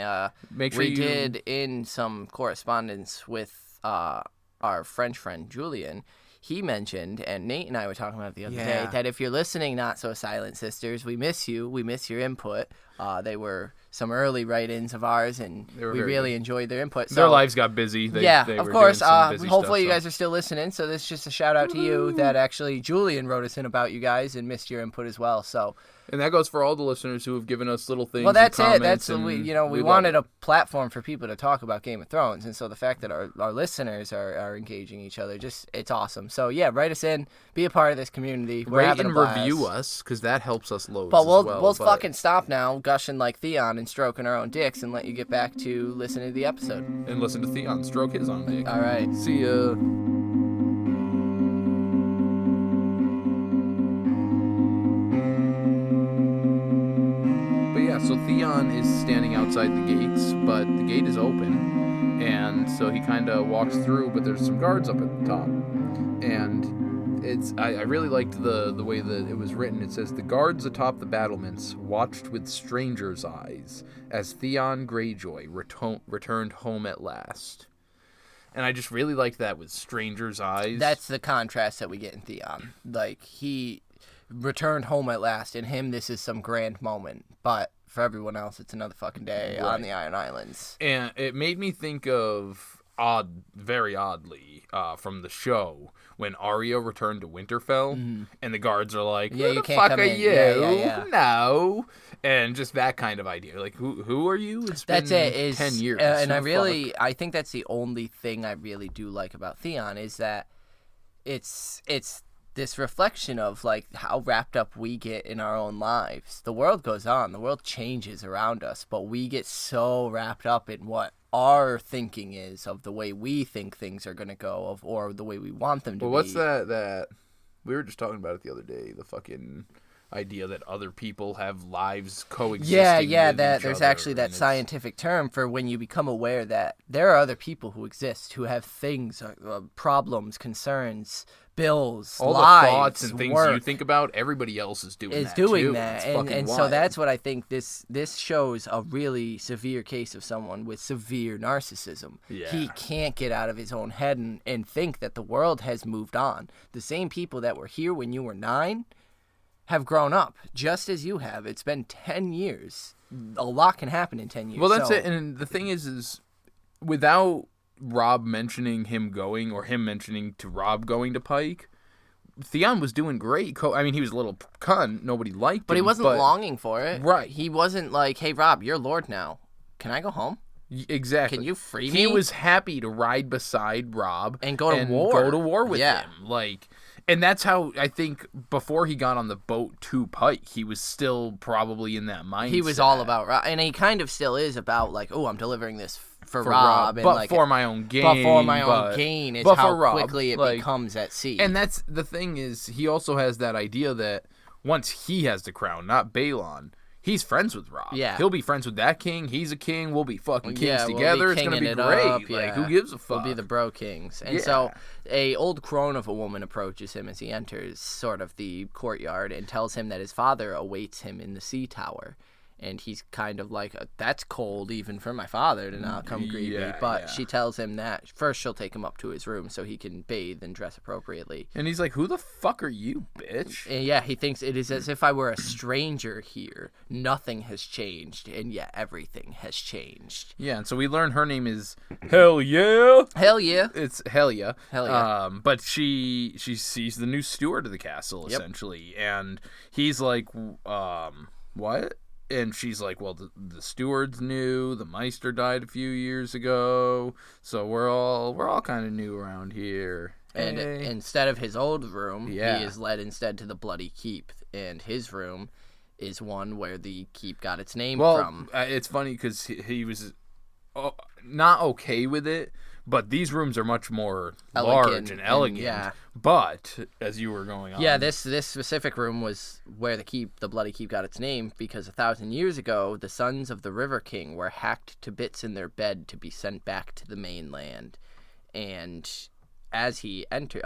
make sure we did in some correspondence with our French friend Julian. He mentioned, and Nate and I were talking about it the other day, that if you're listening, Not So Silent Sisters, we miss you. We miss your input. They were some early write-ins of ours, and we really enjoyed their input. So, their lives got busy. They of course. Hopefully you guys are still listening, so this is just a shout-out to you that actually Julian wrote us in about you guys and missed your input as well. So. And that goes for all the listeners who have given us little things. Well, that's it. We wanted a platform for people to talk about Game of Thrones, and so the fact that our listeners are engaging each other, it's awesome. So yeah, write us in, be a part of this community. We're having a blast. Review us, because that helps us loads. But we'll fucking stop now, gushing like Theon and stroking our own dicks, and let you get back to listening to the episode. And listen to Theon stroke his own dick. All right. See ya. So Theon is standing outside the gates, but the gate is open, and so he kind of walks through, but there's some guards up at the top, and I really liked the way that it was written. It says, "The guards atop the battlements watched with strangers' eyes as Theon Greyjoy returned home at last." And I just really liked that, with strangers' eyes. That's the contrast that we get in Theon. Like, he returned home at last. In him, this is some grand moment, but for everyone else, it's another fucking day on the Iron Islands. And it made me think of, very oddly, from the show, when Arya returned to Winterfell, and the guards are like, "Who the fuck are you? Yeah. No." And just that kind of idea. Like, who are you? It's been 10 years. I think that's the only thing I really do like about Theon, is that it's this reflection of like how wrapped up we get in our own lives. The world goes on, the world changes around us, but we get so wrapped up in what our thinking is of the way we think things are going to go, or the way we want them to be. Well, what's that we were just talking about it the other day, the fucking idea that other people have lives coexisting with each there's other, actually that scientific term for when you become aware that there are other people who exist, who have things, problems, concerns, bills, all lives, the thoughts and things work you think about, everybody else is doing that doing too. that. It's And fucking so wild. that's what I think this shows a really severe case of someone with severe narcissism. Yeah. He can't get out of his own head and think that the world has moved on. The same people that were here when you were 9 have grown up, just as you have. It's been 10 years. A lot can happen in 10 years. Well, that's it. And the thing is without Robb mentioning him going, or him mentioning to Robb going to Pyke, Theon was doing great. I mean, he was a little cunt. Nobody liked him. But he wasn't longing for it. Right. He wasn't like, hey, Robb, you're Lord now. Can I go home? Exactly. Can you free me? He was happy to ride beside Robb and go to war with him. And that's how, I think, before he got on the boat to Pyke, he was still probably in that mindset. He was all about Robb, and he kind of still is about, like, oh, I'm delivering this for Robb. And but like, for my own gain. But for my own gain is how quickly it becomes at sea. And that's the thing is, he also has that idea that once he has the crown, not Balon, he's friends with Robb. Yeah. He'll be friends with that king. He's a king. We'll be fucking kings together. We'll be it's going to be kinging great. it up, Like, who gives a fuck? We'll be the bro kings. And so a old crone of a woman approaches him as he enters sort of the courtyard and tells him that his father awaits him in the sea tower. And he's kind of like, that's cold even for my father to not come greet me. But she tells him that first she'll take him up to his room so he can bathe and dress appropriately. And he's like, who the fuck are you, bitch? And yeah, he thinks it is as if I were a stranger here. Nothing has changed, and yet everything has changed. Yeah, and so we learn her name is Hell Yeah. Hell yeah. It's Hell Yeah. Hell yeah. But she's the new steward of the castle, essentially. And he's like, what? And she's like, well, the steward's new. The Meister died a few years ago, so we're all kind of new around here. And instead of his old room, he is led instead to the Bloody Keep, and his room is one where the keep got its name from. It's funny because he was not okay with it, but these rooms are much more large and elegant. Yeah. But as you were going on, this specific room was where the Bloody Keep got its name because 1,000 years ago, the sons of the River King were hacked to bits in their bed to be sent back to the mainland, and as he entered,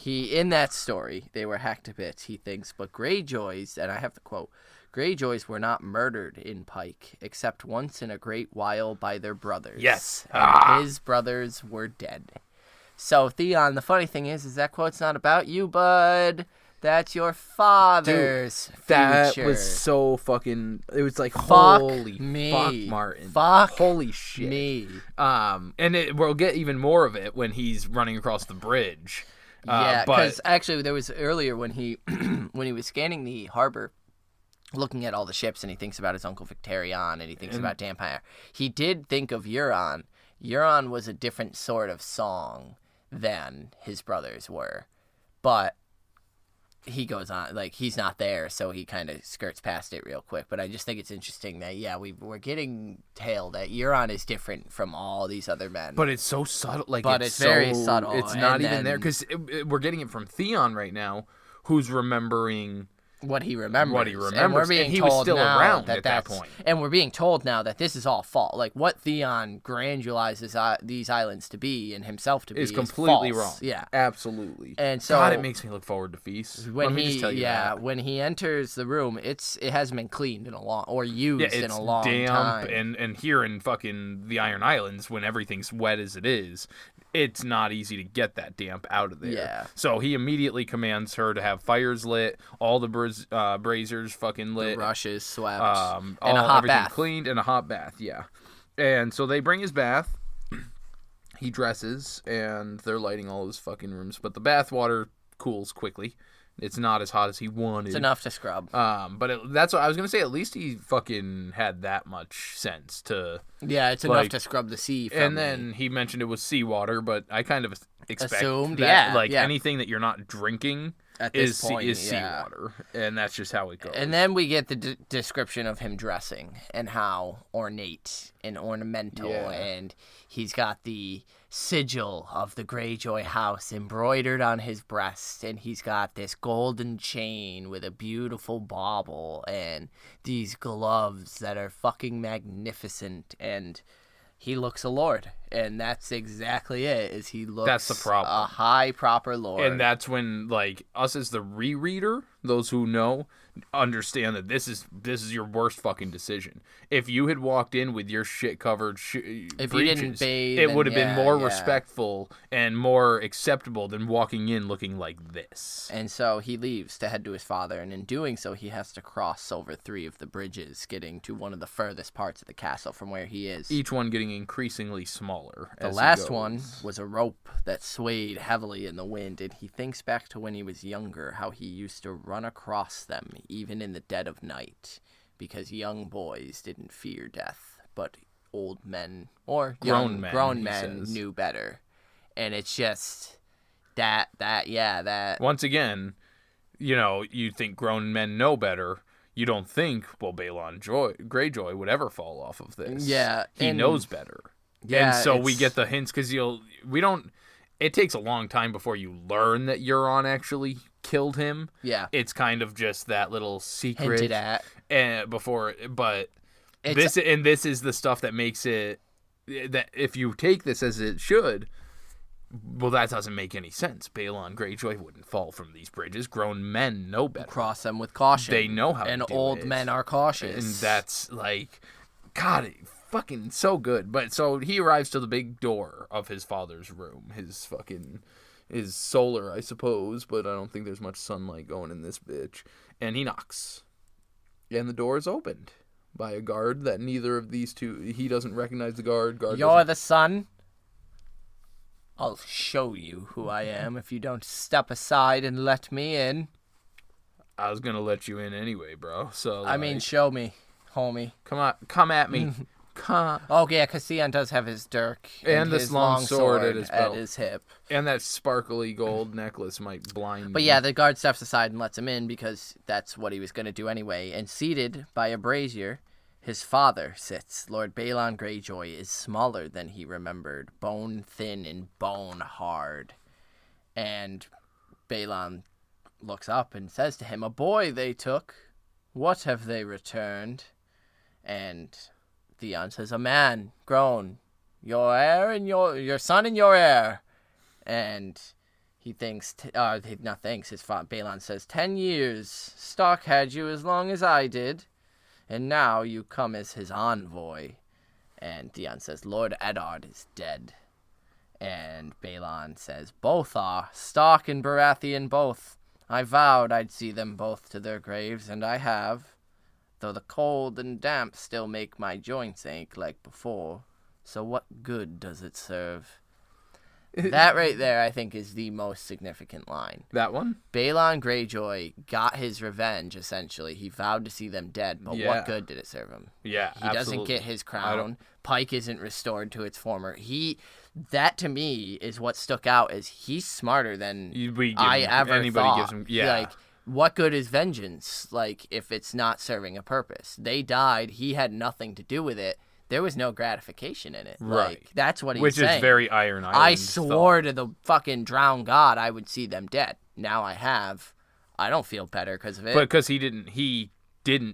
in that story, they were hacked to bits, he thinks, but Greyjoys, and I have to quote, Greyjoys were not murdered in Pyke, except once in a great while by their brothers. Yes. And his brothers were dead. So, Theon, the funny thing is that quote's not about you, bud. That's your father's future. That was so fucking... It was like, fuck holy me. fuck, Martin. Fuck holy shit. me. And we'll get even more of it when he's running across the bridge. Yeah, because actually there was earlier when he when he was scanning the harbor, looking at all the ships, and he thinks about his uncle Victarion, and he thinks about Damphair. He did think of Euron. Euron was a different sort of song than his brothers were, but he goes on, like, he's not there, so he kind of skirts past it real quick. But I just think it's interesting that, we're getting tale that Euron is different from all these other men. But it's so subtle. Like, but it's very subtle. It's not even there, because we're getting it from Theon right now, who's remembering... What he remembers. And we're being told was still now around at that point. And we're being told now that this is all false. Like, what Theon grandualizes these islands to be and himself to be is completely false. wrong. Yeah. Absolutely. And so... God, it makes me look forward to feasts. When he enters the room, it hasn't been cleaned in a long... or used in a long time. And here in fucking the Iron Islands, when everything's wet as it is... It's not easy to get that damp out of there. Yeah. So he immediately commands her to have fires lit, all the braziers fucking lit. The rushes swept. And a hot everything bath. cleaned, and a hot bath, yeah. And so they bring his bath. He dresses, and they're lighting all his fucking rooms. But the bath water cools quickly. It's not as hot as he wanted. It's enough to scrub. But that's what I was going to say. At least he fucking had that much sense to... Yeah, it's enough to scrub the sea from And then he mentioned it was seawater, but I kind of assumed that, anything that you're not drinking at this is point, seawater. And that's just how it goes. And then we get the description of him dressing and how ornate and ornamental. Yeah. And he's got the sigil of the Greyjoy house embroidered on his breast, and he's got this golden chain with a beautiful bauble and these gloves that are fucking magnificent. And he looks a lord, and that's exactly it. Is he looks That's the problem. a high proper lord, And that's when, like, us as the rereader, those who know, understand that this is your worst fucking decision. If you had walked in with your shit covered if breeches, you didn't bathe, it would have been more yeah. respectful and more acceptable than walking in looking like this. And so he leaves to head to his father, and in doing so, he has to cross over 3 of the bridges, getting to one of the furthest parts of the castle from where he is. Each one getting increasingly smaller. The as he last goes. one was a rope that swayed heavily in the wind, and he thinks back to when he was younger, how he used to run across them, even in the dead of night, because young boys didn't fear death, but old men, or grown men knew better. And it's just that. Once again, you think grown men know better. You don't think, well, Balon Greyjoy would ever fall off of this. Yeah. He knows better. Yeah. And so we get the hints because it takes a long time before you learn that Euron actually killed him. Yeah. It's kind of just that little secret. Hinted at. But this is the stuff that makes it, that if you take this as it should, well, that doesn't make any sense. Balon Greyjoy wouldn't fall from these bridges. Grown men know better. Cross them with caution. They know how to do and it. old men are cautious. And that's like, God, fucking so good. But so he arrives to the big door of his father's room. His solar, I suppose, but I don't think there's much sunlight going in this bitch. And he knocks. And the door is opened by a guard that neither of these two, he doesn't recognize the guard. You're the son? I'll show you who I am if you don't step aside and let me in. I was gonna let you in anyway, bro. So I mean, show me, homie. Come at me. Come. Oh yeah, because Theon does have his dirk and this his long sword at his belt. at his hip, and that sparkly gold necklace might blind. But yeah, the guard steps aside and lets him in because that's what he was gonna do anyway. And seated by a brazier, his father sits. Lord Balon Greyjoy is smaller than he remembered, bone thin and bone hard. And Balon looks up and says to him, "A boy they took. What have they returned?" And Theon says, "A man, grown. Your heir and your son and your heir." And he thinks, Balon says, 10 years. Stark had you as long as I did. And now you come as his envoy. And Theon says, "Lord Eddard is dead." And Balon says, "Both are. Stark and Baratheon both. I vowed I'd see them both to their graves, and I have. Though the cold and damp still make my joints ache like before. So what good does it serve?" That right there, I think, is the most significant line. That one? Balon Greyjoy got his revenge, essentially. He vowed to see them dead, but what good did it serve him? Yeah, He doesn't get his crown. Pyke isn't restored to its former. That, to me, is what stuck out as he's smarter than I ever thought. Like, what good is vengeance, like, if it's not serving a purpose? They died. He had nothing to do with it. There was no gratification in it. Right. Like, that's what he's saying. Which is very Iron Island. I swore to the fucking drowned god I would see them dead. Now I have. I don't feel better because of it. But because he didn't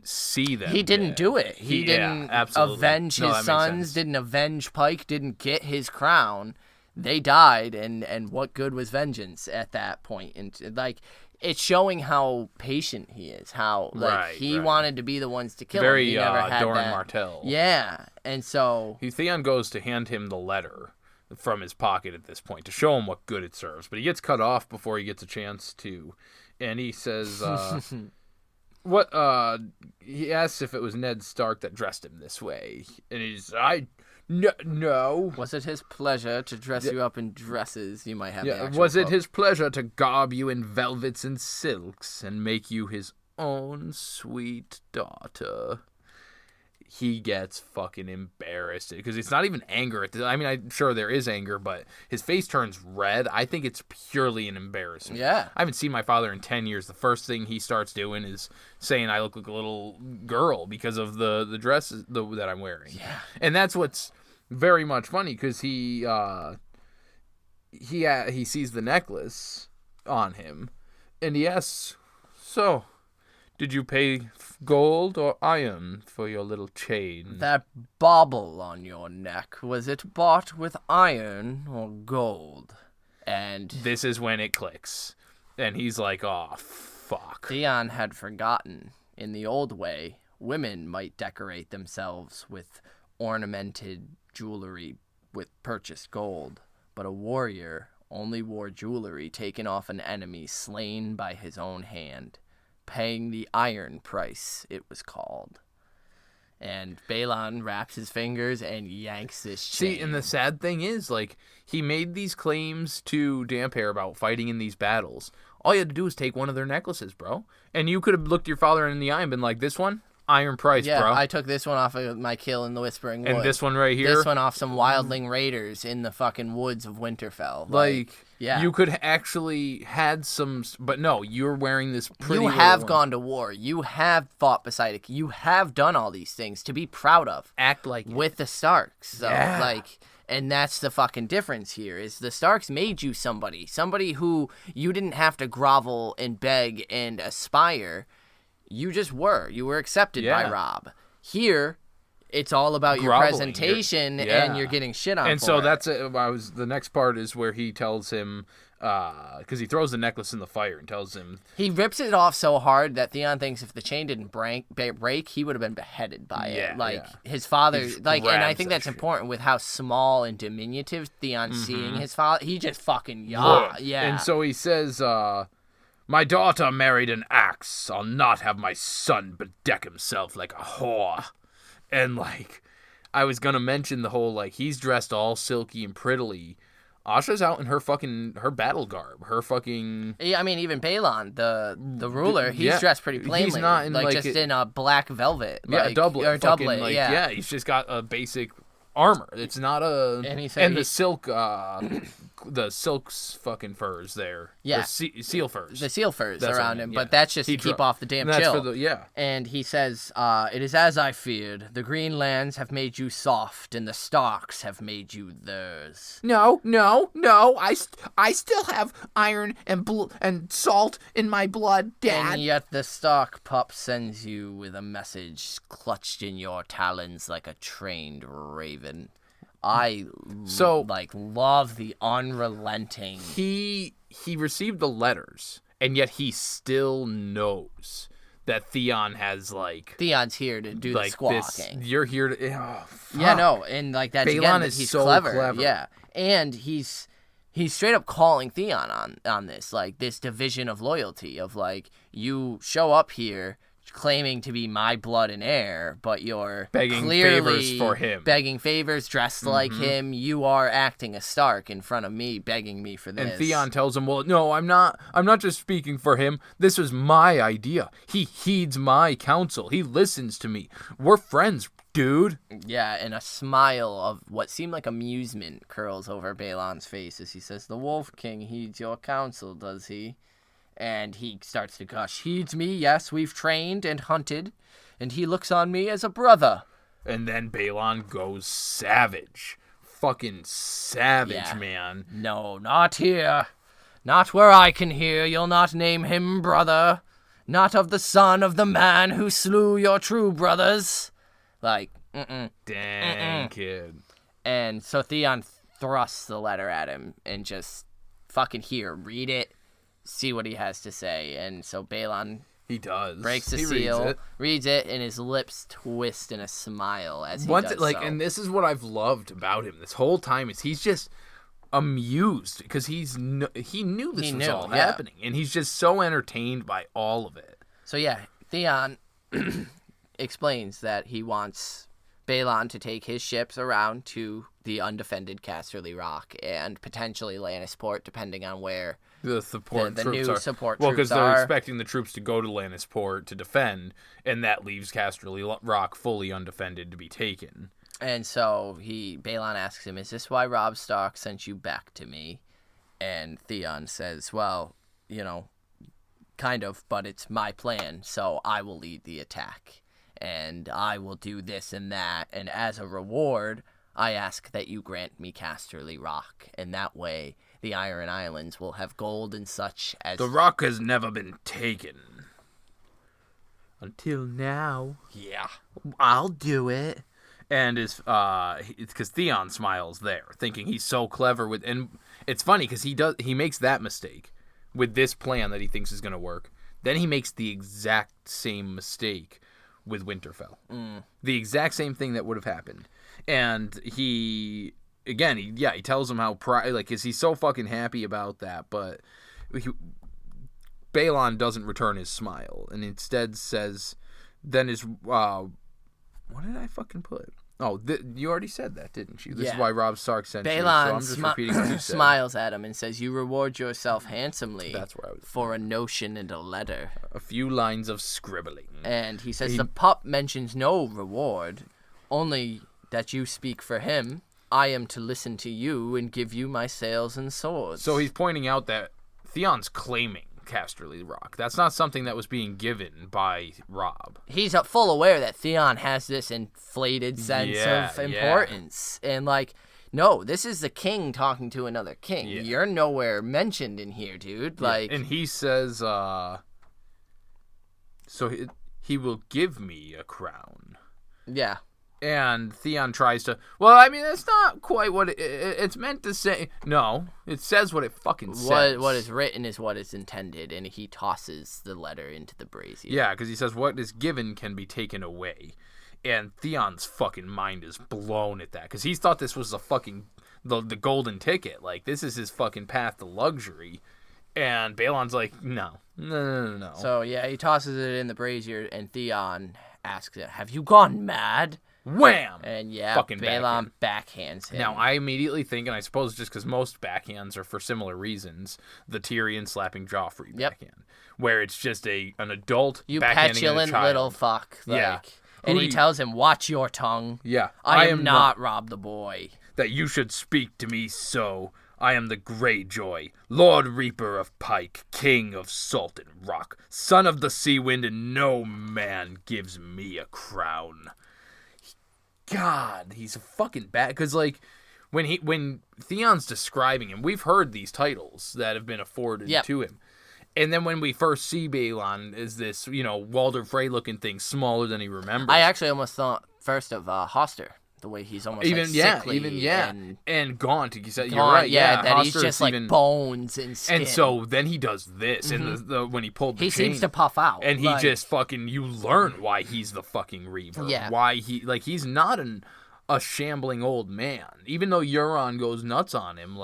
see them. He didn't do it. He didn't avenge his sons, didn't avenge Pyke, didn't get his crown. They died, and what good was vengeance at that point? And like, it's showing how patient he is. How he wanted to be the ones to kill him. He never had Doran that. Martell. Yeah, and so Theon goes to hand him the letter from his pocket at this point to show him what good it serves, but he gets cut off before he gets a chance to, and he says, he asks if it was Ned Stark that dressed him this way, and he's, no. Was it his pleasure to dress you up in dresses? You might have the actual Was it quote. his pleasure to garb you in velvets and silks and make you his own sweet daughter? He gets fucking embarrassed because it's not even anger. I'm sure there is anger, but his face turns red. I think it's purely an embarrassment. Yeah. I haven't seen my father in 10 years. The first thing he starts doing is saying I look like a little girl because of the dresses that I'm wearing. Yeah. And that's what's very much funny because he sees the necklace on him and he asks, "So, Did you pay gold or iron for your little chain? That bauble on your neck, was it bought with iron or gold? And This is when it clicks. And he's like, oh, fuck. Theon had forgotten. In the old way, women might decorate themselves with ornamented jewelry with purchased gold, but a warrior only wore jewelry taken off an enemy slain by his own hand, paying the iron price, it was called. And Balon wraps his fingers and yanks this chain. See, and the sad thing is, like, he made these claims to Damphair about fighting in these battles. All you had to do was take one of their necklaces, bro. And you could have looked your father in the eye and been like, this one? Iron price, yeah, bro. I took this one off of my kill in the Whispering Wood. And this one right here? This one off some wildling raiders in the fucking woods of Winterfell. Yeah. You could actually had some, but no, you're wearing this pretty. You have gone to war. You have fought beside it. You have done all these things to be proud of. Act like with the Starks. So, Yeah. and that's the fucking difference here is the Starks made you somebody who you didn't have to grovel and beg and aspire. You just were. You were accepted by Rob. Here, it's all about your presentation, and you're getting shit on. And for so it. that's the next part is where he tells him, because he throws the necklace in the fire and tells him he rips it off so hard that Theon thinks if the chain didn't break, he would have been beheaded by it. His father, and I think that's important with how small and diminutive Theon's seeing his father. He just fucking yeah. And so he says, my daughter married an axe. I'll not have my son bedeck himself like a whore. And, like, I was going to mention the whole, like, he's dressed all silky and prettily. Asha's out in her battle garb. Her fucking... Yeah, I mean, even Balon, the ruler, he's dressed pretty plainly. He's not in, in a black velvet. Doublet. Or doublet, yeah, he's just got a basic armor. It's not a... And the silk... the silk's fucking furs there. Yeah. The seal furs. The seal furs around him, but that's just to keep off the damn chill. For And he says, it is as I feared. The greenlands have made you soft, and the Starks have made you theirs. No. I still have iron and salt in my blood, Dad. And yet the Stark pup sends you with a message clutched in your talons like a trained raven. I love the unrelenting. He received the letters, and yet he still knows that Theon has Theon's here to do the squawking. You're here to and that's Balon again that is he's so clever. Yeah, and he's straight up calling Theon on this this division of loyalty of you show up here claiming to be my blood and heir, but you're begging clearly favors for him. Begging favors, dressed like him. You are acting a Stark in front of me, begging me for this. And Theon tells him, well, no, I'm not just speaking for him. This was my idea. He heeds my counsel. He listens to me. We're friends, dude. Yeah, and a smile of what seemed like amusement curls over Balon's face as he says, the Wolf King heeds your counsel, does he? And he starts to gush. Heeds me, yes, we've trained and hunted, and he looks on me as a brother. And then Balon goes savage. Fucking savage, man. No, not here. Not where I can hear. You'll not name him brother. Not of the son of the man who slew your true brothers. Dang, kid. And so Theon thrusts the letter at him and just fucking read it. See what he has to say. And so Balon breaks the seal, reads it, and his lips twist in a smile as he does so. And this is what I've loved about him this whole time is he's just amused because he knew this was all happening, and he's just so entertained by all of it. So Theon explains that he wants Balon to take his ships around to the undefended Casterly Rock and potentially Lannisport, depending on where the new support troops are. Well, because they're expecting the troops to go to Lannisport to defend, and that leaves Casterly Rock fully undefended to be taken. And so Balon asks him, is this why Robb Stark sent you back to me? And Theon says, well, kind of, but it's my plan, so I will lead the attack. And I will do this and that, and as a reward, I ask that you grant me Casterly Rock, and that way the Iron Islands will have gold and such as... The rock has never been taken. Until now. Yeah, I'll do it. And it's because Theon smiles there, thinking he's so clever with, and it's funny because he makes that mistake with this plan that he thinks is going to work. Then he makes the exact same mistake with Winterfell. The exact same thing that would have happened. And he tells him how cause he's so fucking happy about that, but Balon doesn't return his smile and instead says, then his what did I fucking put? Oh, you already said that, didn't you? This is why Rob Stark sent you. So I'm just repeating what you said. Smiles at him and says, "You reward yourself handsomely." That's where I was. For a notion and a letter. A few lines of scribbling. And he says the pup mentions no reward, only that you speak for him. I am to listen to you and give you my sails and swords. So he's pointing out that Theon's claiming Casterly Rock. That's not something that was being given by Rob. He's full aware that Theon has this inflated sense of importance. And no, this is the king talking to another king. Yeah. You're nowhere mentioned in here, dude. And he says, so he will give me a crown. Yeah. And Theon tries to... Well, I mean, that's not quite what it's meant to say. No, it says what it fucking says. What is written is what is intended, and he tosses the letter into the brazier. Yeah, because he says what is given can be taken away. And Theon's fucking mind is blown at that, because he's thought this was the golden ticket. This is his fucking path to luxury. And Balon's like, no. So, yeah, he tosses it in the brazier, and Theon asks it, have you gone mad? Wham! And fucking Balon backhands him. Now, I immediately think, and I suppose just because most backhands are for similar reasons, the Tyrion slapping Joffrey backhand. Where it's just an adult you backhanding petulant a child. Little fuck. And he tells him, watch your tongue. Yeah. I am not Rob the Boy. That you should speak to me so. I am the Greyjoy, Lord Reaper of Pyke, King of Salt and Rock, son of the Sea Wind, and no man gives me a crown. God, he's a fucking bad. Because when Theon's describing him, we've heard these titles that have been afforded to him, and then when we first see Balon as this, Walder Frey looking thing, smaller than he remembers. I actually almost thought first of Hoster. The way he's almost sickly and gaunt. You said, you're right. Yeah, that he's just bones and skin. And so then he does this, and when he pulled the chain, seems to puff out, and he just fucking. You learn why he's the fucking Reaver. Yeah. Why he's not a shambling old man. Even though Euron goes nuts on him,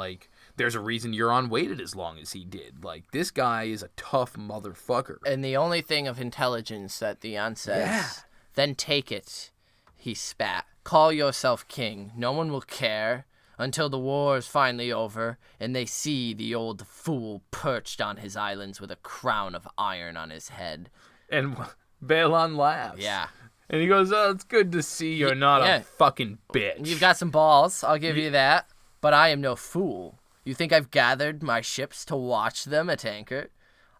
there's a reason Euron waited as long as he did. This guy is a tough motherfucker. And the only thing of intelligence that Theon says, then take it. He spat. Call yourself king. No one will care until the war is finally over and they see the old fool perched on his islands with a crown of iron on his head. And Balon laughs. Yeah. And he goes, oh, it's good to see you're not a fucking bitch. You've got some balls. I'll give you that. But I am no fool. You think I've gathered my ships to watch them at anchor?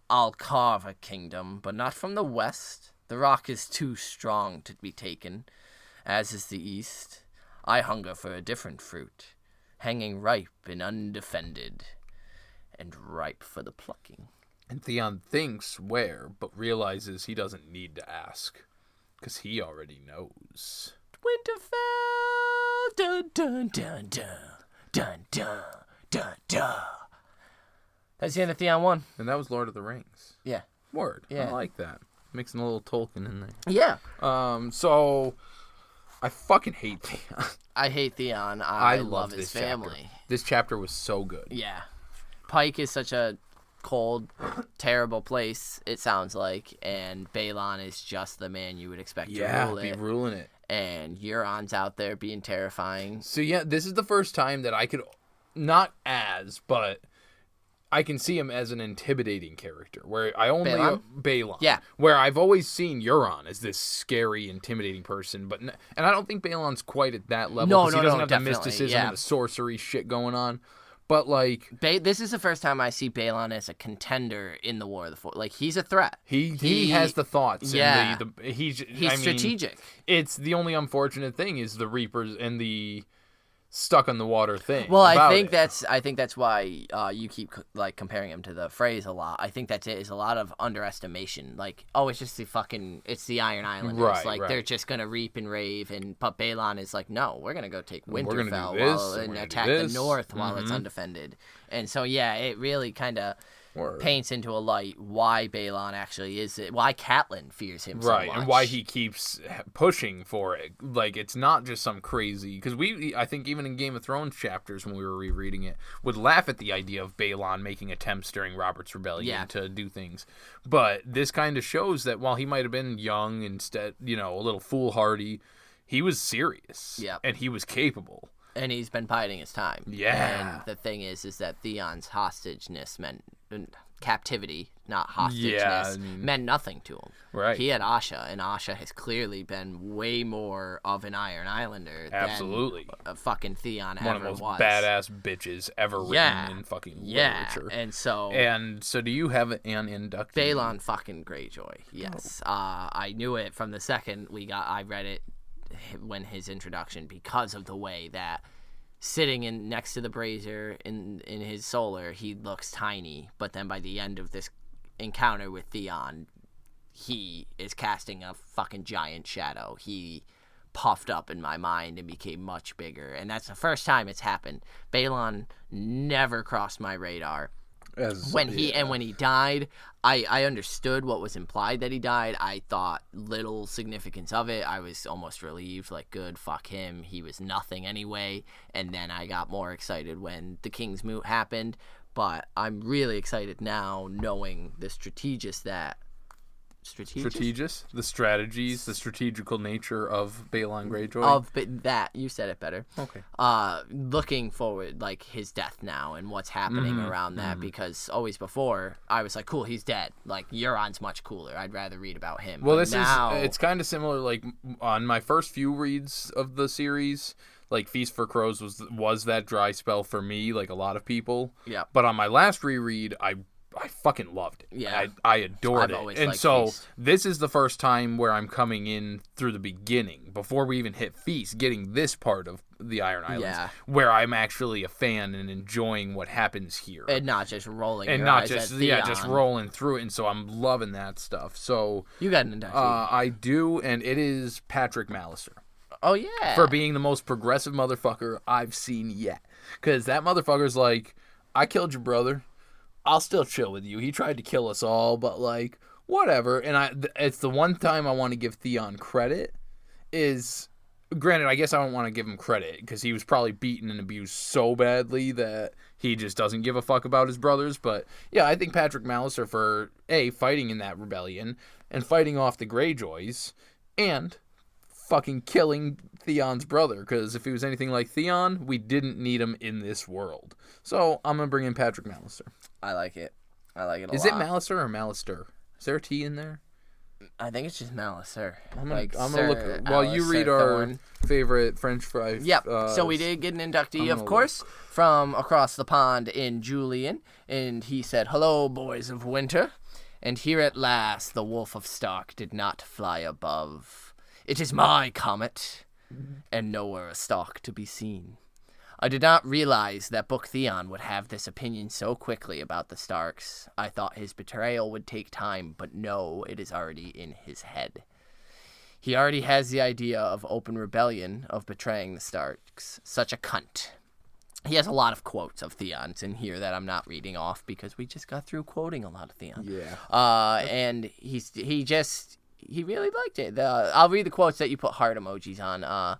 I'll carve a kingdom, but not from the west. The rock is too strong to be taken. As is the east, I hunger for a different fruit, hanging ripe and undefended, and ripe for the plucking. And Theon thinks where, but realizes he doesn't need to ask, because he already knows. Winterfell, dun dun dun dun, dun dun dun dun. That's the end of Theon 1. And that was Lord of the Rings. Yeah. Word. Yeah. I like that. Mixing a little Tolkien in there. Yeah. So... I fucking hate Theon. I hate Theon. I love his family. Chapter. This chapter was so good. Yeah. Pyke is such a cold, terrible place, it sounds like, and Balon is just the man you would expect to rule it. Yeah, be ruling it. And Euron's out there being terrifying. So yeah, this is the first time that I could, but I can see him as an intimidating character. Where I only Balon. Yeah. Where I've always seen Euron as this scary, intimidating person, and I don't think Balon's quite at that level. He doesn't have the mysticism and the sorcery shit going on. But this is the first time I see Balon as a contender in the War of the Four. He's a threat. He has the thoughts. Yeah. And he's strategic. It's the only unfortunate thing is the Reapers and the stuck on the water thing. Well, I think that's why you keep like comparing him to the phrase a lot. I think that's it. Is a lot of underestimation. Like, oh, it's just it's the Iron Islanders. Right, They're just gonna reap and rave, but Balon is like, no, we're gonna go take Winterfell and attack the North while it's undefended. And so yeah, it really kind of paints into a light why Balon actually is it, why Catelyn fears him so much. Right, and why he keeps pushing for it. Like, it's not just some crazy... Because I think even in Game of Thrones chapters, when we were rereading it, would laugh at the idea of Balon making attempts during Robert's Rebellion to do things. But this kind of shows that while he might have been young, instead, a little foolhardy, he was serious. Yeah. And he was capable. And he's been biding his time. Yeah. And the thing is that Theon's hostageness meant... captivity, not hostageness, meant nothing to him. Right. He had Asha, and Asha has clearly been way more of an Iron Islander than fucking Theon ever was. One of those badass bitches ever written in fucking literature. And so do you have an inductee? Balon fucking Greyjoy, yes. I knew it from the second I read it when his introduction, because of the way that sitting next to the brazier in his solar, he looks tiny, but then by the end of this encounter with Theon, he is casting a fucking giant shadow. He puffed up in my mind and became much bigger, and that's the first time it's happened. Balon never crossed my radar. When he died, I understood what was implied that he died. I thought little significance of it. I was almost relieved, like, good, fuck him. He was nothing anyway. And then I got more excited when the King's Moot happened. But I'm really excited now, knowing the the strategies, the strategical nature of Balon Greyjoy. You said it better. Okay. Looking forward, like, his death now and what's happening around that, because always before I was like, cool, he's dead. Like, Euron's much cooler. I'd rather read about him. Well, it's kind of similar. Like, on my first few reads of the series, like, Feast for Crows was that dry spell for me, like a lot of people. Yeah. But on my last reread, I fucking loved it. Yeah. I adored it. And so Feast. This is the first time where I'm coming in through the beginning, before we even hit Feast, getting this part of the Iron Islands, where I'm actually a fan and enjoying what happens here. And not just rolling just rolling through it. And so I'm loving that stuff. So you got an inductee. I do, and it is Patrick Mallister. Oh, yeah. For being the most progressive motherfucker I've seen yet. Because that motherfucker's like, I killed your brother. I'll still chill with you. He tried to kill us all, but, like, whatever. And it's the one time I want to give Theon credit is, granted, I guess I don't want to give him credit because he was probably beaten and abused so badly that he just doesn't give a fuck about his brothers. But, yeah, I think Patrick Mallister for, fighting in that rebellion and fighting off the Greyjoys and fucking killing Theon's brother, because if he was anything like Theon, we didn't need him in this world. So I'm going to bring in Patrick Mallister. I like it a lot. Is it Mallister or Mallister? Is there a T in there? I think it's just Mallister. I'm going to look while you read our favorite French fry. Yep. So we did get an inductee, of course, from across the pond in Julian, and he said, "Hello, boys of winter. And here at last the Wolf of Stark did not fly above. It is my comet, and nowhere a Stark to be seen. I did not realize that Book Theon would have this opinion so quickly about the Starks. I thought his betrayal would take time, but no, it is already in his head. He already has the idea of open rebellion, of betraying the Starks. Such a cunt." He has a lot of quotes of Theon's in here that I'm not reading off because we just got through quoting a lot of Theon. Yeah. And he really liked it. I'll read the quotes that you put heart emojis on.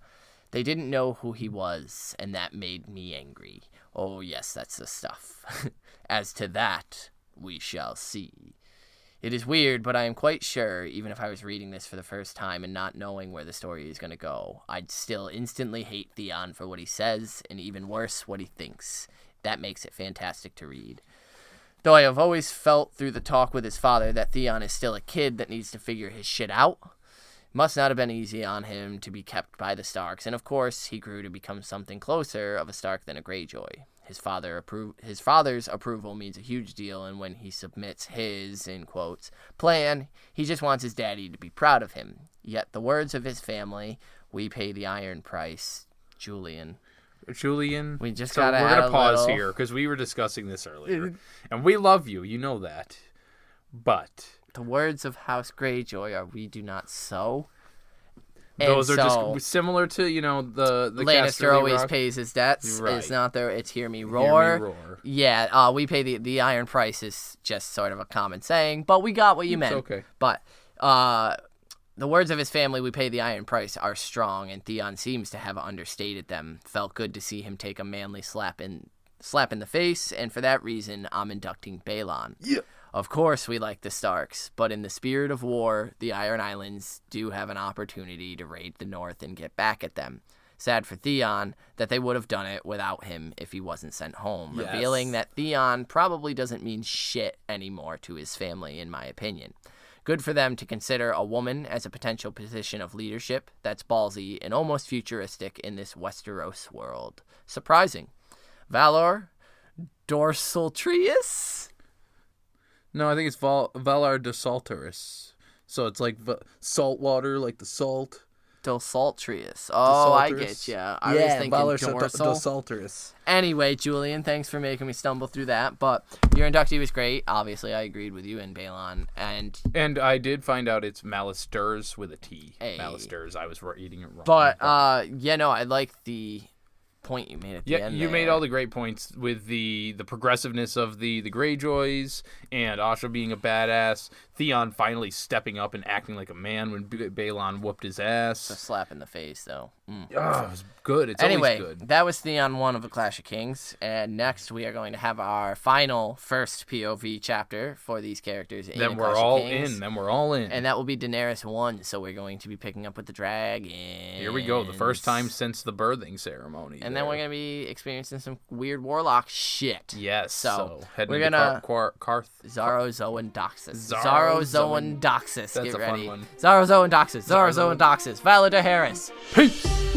They didn't know who he was, and that made me angry. Oh, yes, that's the stuff. As to that, we shall see. It is weird, but I am quite sure, even if I was reading this for the first time and not knowing where the story is going to go, I'd still instantly hate Theon for what he says, and even worse, what he thinks. That makes it fantastic to read. Though I have always felt through the talk with his father that Theon is still a kid that needs to figure his shit out. Must not have been easy on him to be kept by the Starks, and of course he grew to become something closer of a Stark than a Greyjoy. His father's approval means a huge deal, and when he submits his, in quotes, plan, he just wants his daddy to be proud of him. Yet the words of his family, "We pay the iron price," Julian. Julian. We just so gotta we're add gonna a pause little- here because we were discussing this earlier, and we love you. You know that, but the words of House Greyjoy are, "We do not sow." those And are so, just similar to the Lannister Casterly always Rock. pays his debts. Right. It's not there. It's hear me Hear me roar. roar. Yeah, we pay the iron price is just sort of a common saying, but we got what you meant. okay. But the words of his family, "We pay the iron price," are strong, and Theon seems to have understated them. Felt good to see him take a manly slap in the face, and for that reason, I'm inducting Balon. Yeah. Of course, we like the Starks, but in the spirit of war, the Iron Islands do have an opportunity to raid the North and get back at them. Sad for Theon that they would have done it without him if he wasn't sent home, Yes. revealing that Theon probably doesn't mean shit anymore to his family, in my opinion. Good for them to consider a woman as a potential position of leadership. That's ballsy and almost futuristic in this Westeros world. Surprising. Valor Dorsaltrius? No, I think it's Valar Desalterus. So it's like salt water, like the salt. Dorsaltrius. Oh, I Desalterus. get ya. I was thinking dorsal. Desalterus. Anyway, Julian, thanks for making me stumble through that. But your inductee was great. Obviously, I agreed with you and Balon. And I did find out it's Malisters with a T. Hey. Malisters. I was eating it wrong. But I like the point you made at the end. You there. made all the great points with the progressiveness of the Greyjoys and Asha being a badass. Theon finally stepping up and acting like a man when Balon whooped his ass. A slap in the face, though. Oh, it was good. It's Anyway, always good. that was Theon 1 of the Clash of Kings, and next we are going to have our final first POV chapter for these characters in Then the we're Clash of all Kings. in. Then we're all in. And that will be Daenerys 1, so we're going to be picking up with the dragons. Here we go. The first time since the birthing ceremony. And then we're going to be experiencing some weird warlock shit. Yes. So heading we're to gonna Karth. Zarozoan Doxus. Zarozoan Zarozoan Doxus. That's Get a fun ready. one. Zarozoan Doxus. Zarozoan Doxus. Valar Daenerys. Peace.